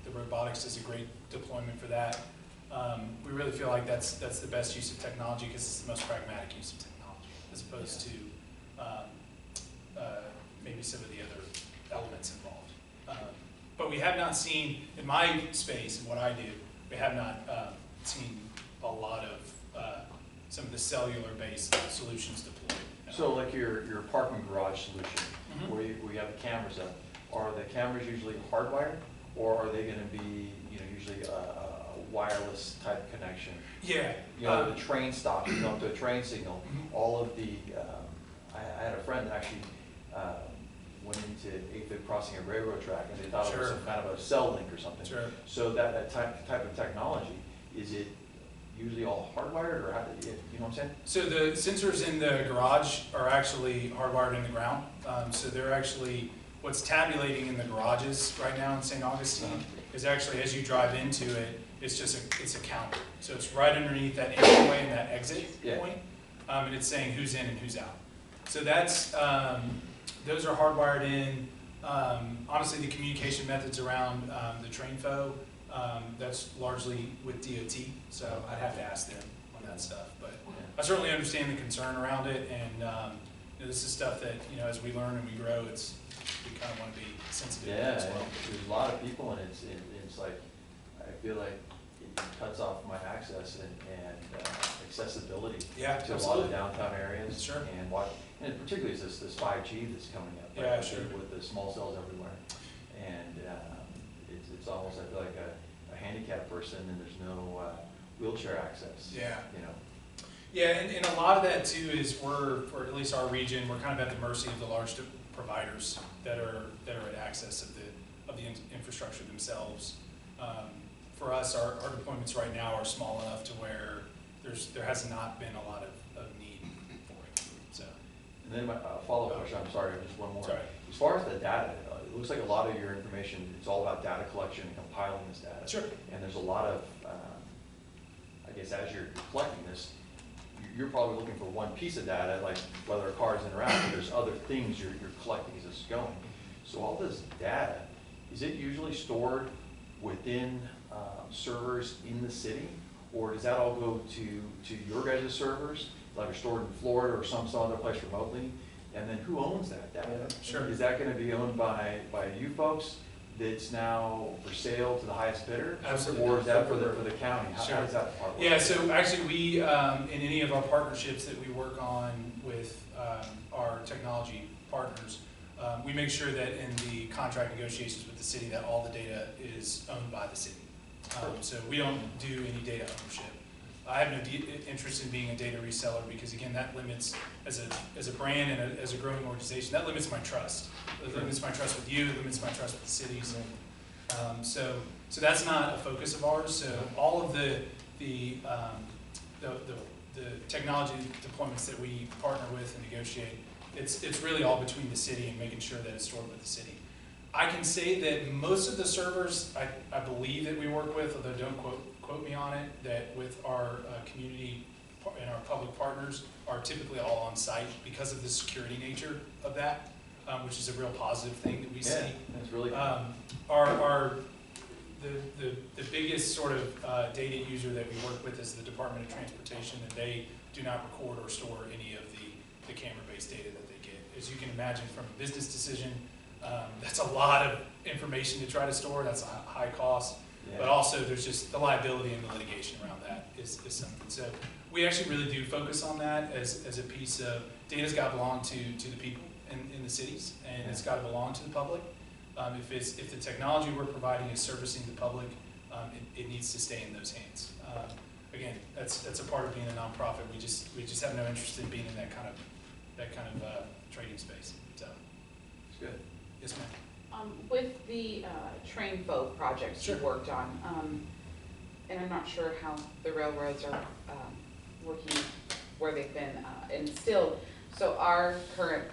the robotics is a great deployment for that. We really feel like that's the best use of technology because it's the most pragmatic use of technology, as opposed to maybe some of the other elements involved. But we have not seen, in my space and what I do, we have not seen a lot of some of the cellular-based solutions deployed. So like your parking garage solution, where you have the cameras up, are the cameras usually hardwired, or are they going to be usually a wireless type connection? Yeah. The train stops, you go up to a train signal, all of the, I had a friend that actually went into AFib crossing a railroad track, and they thought it was some kind of a cell link or something. Sure. So that type of technology, is it usually all hardwired, or how do you know what I'm saying? So the sensors in the garage are actually hardwired in the ground. So they're actually, what's tabulating in the garages right now in St. Augustine is actually, as you drive into it, it's a counter. So it's right underneath that entryway and that exit point, and it's saying who's in and who's out. So that's, those are hardwired in. Honestly, the communication methods around the trainfo, that's largely with DOT, so I'd have to ask them on that stuff. But I certainly understand the concern around it, and this is stuff that, as we learn and we grow, we kind of want to be sensitive to as well. There's a lot of people, and it's like, I feel like it cuts off my access and accessibility to a lot of downtown areas. Sure. And particularly this 5G that's coming up, with the small cells everywhere. And it's almost, I feel like a handicapped person, and there's no wheelchair access. Yeah. Yeah, and a lot of that too is or at least our region, we're kind of at the mercy of the large providers that are at access of the infrastructure themselves. For us, our deployments right now are small enough to where there has not been a lot of need for it. So. And then my follow-up question, I'm sorry, just one more. Sorry. As far as the data, it looks like a lot of your information, it's all about data collection and compiling this data. Sure. And there's a lot of, I guess as you're collecting this, you're probably looking for one piece of data, like whether a car is in or out, but there's other things you're collecting as it's going. So all this data, is it usually stored within servers in the city, or does that all go to your guys' servers, like are stored in Florida or some other place remotely? And then who owns that data? Sure. Is that going to be owned by you folks that's now for sale to the highest bidder? Absolutely. Or is that for the county? How does that part work? Yeah, so actually we, in any of our partnerships that we work on with our technology partners, we make sure that in the contract negotiations with the city that all the data is owned by the city. So we don't do any data ownership. I have no interest in being a data reseller because, again, that limits, as a brand and as a growing organization, that limits my trust. It limits my trust with you, it limits my trust with the cities. So that's not a focus of ours. So all of the the technology deployments that we partner with and negotiate, it's really all between the city and making sure that it's stored with the city. I can say that most of the servers I believe that we work with, although don't quote me on it, that with our community and our public partners are typically all on site because of the security nature of that, which is a real positive thing that we see. Yeah, that's really cool. The biggest sort of data user that we work with is the Department of Transportation, and they do not record or store any of the camera-based data that they get. As you can imagine from a business decision, that's a lot of information to try to store. That's a high cost. Yeah. But also there's just the liability and the litigation around that is something. So we actually really do focus on that as a piece of data's got to belong to the people in the cities, and it's got to belong to the public. If the technology we're providing is servicing the public, it needs to stay in those hands. Again, that's a part of being a nonprofit. We just have no interest in being in that kind of trading space. So It's good. yes, ma'am. With the train folk projects you Sure. worked on, and I'm not sure how the railroads are working where they've been instilled. So our current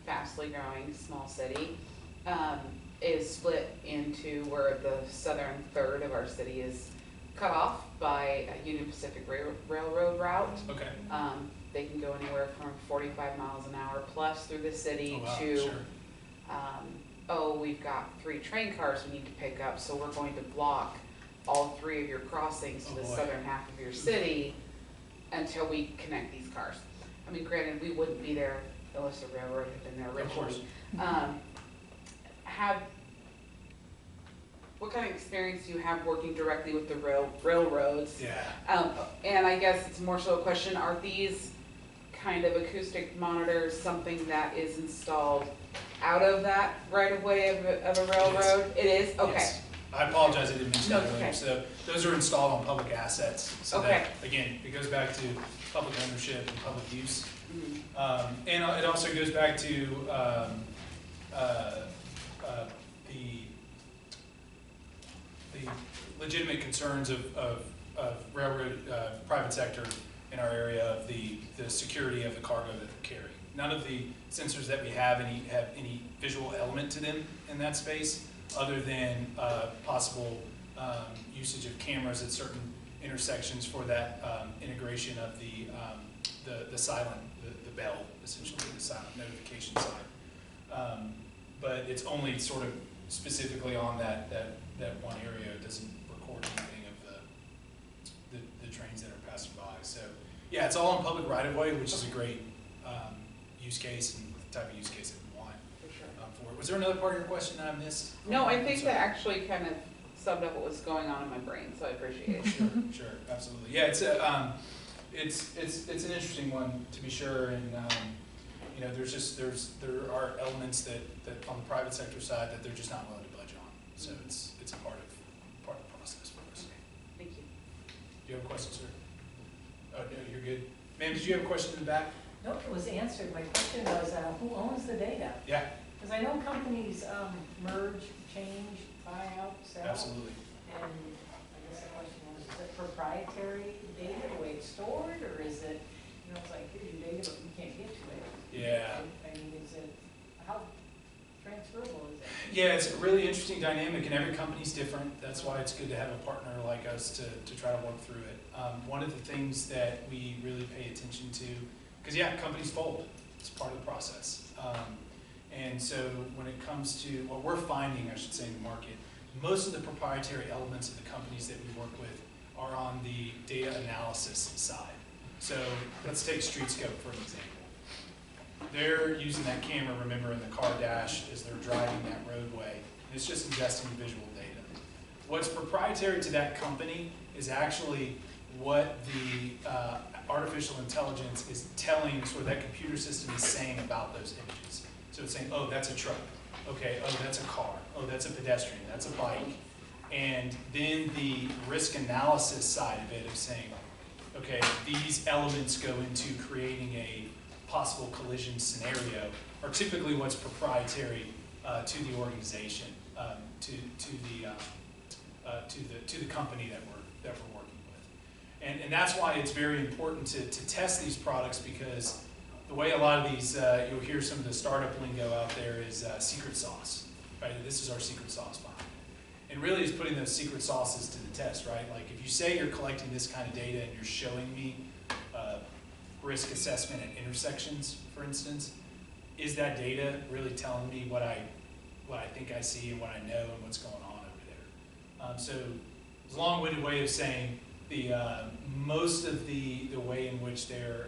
fastly growing small city is split into where the southern third of our city is cut off by a Union Pacific Railroad route. Okay. They can go anywhere from 45 miles an hour plus through the city Oh, wow. to Sure. oh, we've got 3 train cars we need to pick up, so we're going to block all 3 of your crossings to Oh, the boy. southern half of your city until we connect these cars. I mean, granted, we wouldn't be there unless the railroad had been there Of course. originally. What kind of experience do you have working directly with the railroads? Yeah. And I guess it's more so a question, are these kind of acoustic monitors something that is installed out of that right of way of a railroad? It is? Okay. Yes. I apologize, I didn't mention No, that earlier. okay. So those are installed on public assets. So Okay. that, again, it goes back to public ownership and public use. Mhm. And it also goes back to the legitimate concerns of railroad, private sector in our area of the security of the cargo that they carry. None of the sensors that we have any visual element to them in that space, other than possible usage of cameras at certain intersections for that integration of the silent, the bell, essentially, the silent notification sign. But it's only sort of specifically on that one area. It doesn't record anything of the trains that are passing by. So yeah, it's all in public right of way, which is a great use case and the type of use case that we want For sure. for it. Was there another part of your question that I missed? No, I think I'm sorry. that actually kind of summed up what was going on in my brain, so I appreciate it. Sure, absolutely. Yeah, it's an interesting one to be sure, and you know, there are elements that on the private sector side that they're just not willing to budge on. So it's a part of the process for us. Thank you. Do you have a question, sir? Oh no, you're good. Ma'am, did you have a question in the back? No, it was answered. My question was, who owns the data? Yeah, Because I know companies merge, change, buy out, sell. absolutely. And I guess the question was, is it proprietary data, the way it's stored, or is it, you know, it's like, here's your data, but we can't get to it? Yeah. I mean, is it, how transferable is it? Yeah, it's a really interesting dynamic, and every company's different. That's why it's good to have a partner like us to try to work through it. One of the things that we really pay attention to, because yeah, companies fold. It's part of the process. And so when it comes to what we're finding, I should say, in the market, most of the proprietary elements of the companies that we work with are on the data analysis side. So let's take StreetScope for an example. They're using that camera, remember, in the car dash as they're driving that roadway. And it's just ingesting visual data. What's proprietary to that company is actually what the artificial intelligence is telling, sort of that computer system is saying about those images. So it's saying, oh, that's a truck. Okay, oh, that's a car. Oh, that's a pedestrian. That's a bike. And then the risk analysis side of it is saying, okay, these elements go into creating a possible collision scenario, are typically what's proprietary to the organization, to the company that we're working with. And that's why it's very important to test these products, because the way a lot of these, you'll hear some of the startup lingo out there is secret sauce, right? This is our secret sauce behind it. And really is putting those secret sauces to the test, right? Like if you say you're collecting this kind of data and you're showing me risk assessment at intersections, for instance, is that data really telling me what I think I see and what I know and what's going on over there? So it's a long-winded way of saying the most of the way in which they're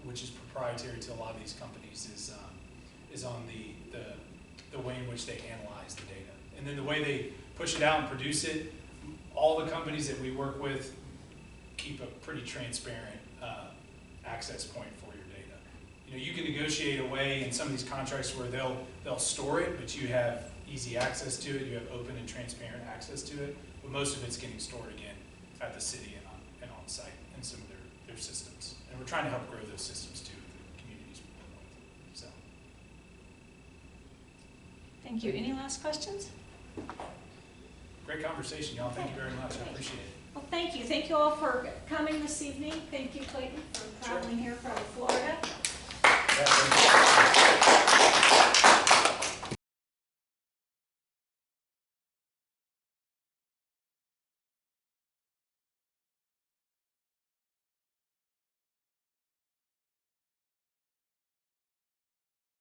which is proprietary to a lot of these companies is on the way in which they analyze the data. And then the way they push it out and produce it, all the companies that we work with keep a pretty transparent access point for your data. You know, you can negotiate a way in some of these contracts where they'll store it, but you have easy access to it, you have open and transparent access to it, but most of it's getting stored again at the city and on site in some of their systems. And we're trying to help grow those systems too, the communities we work with. So. Thank you. Any last questions? Great conversation, y'all. Thank you very much. I appreciate it. Well, thank you. Thank you all for coming this evening. Thank you, Clayton, for traveling here from Florida. Yeah, thank you.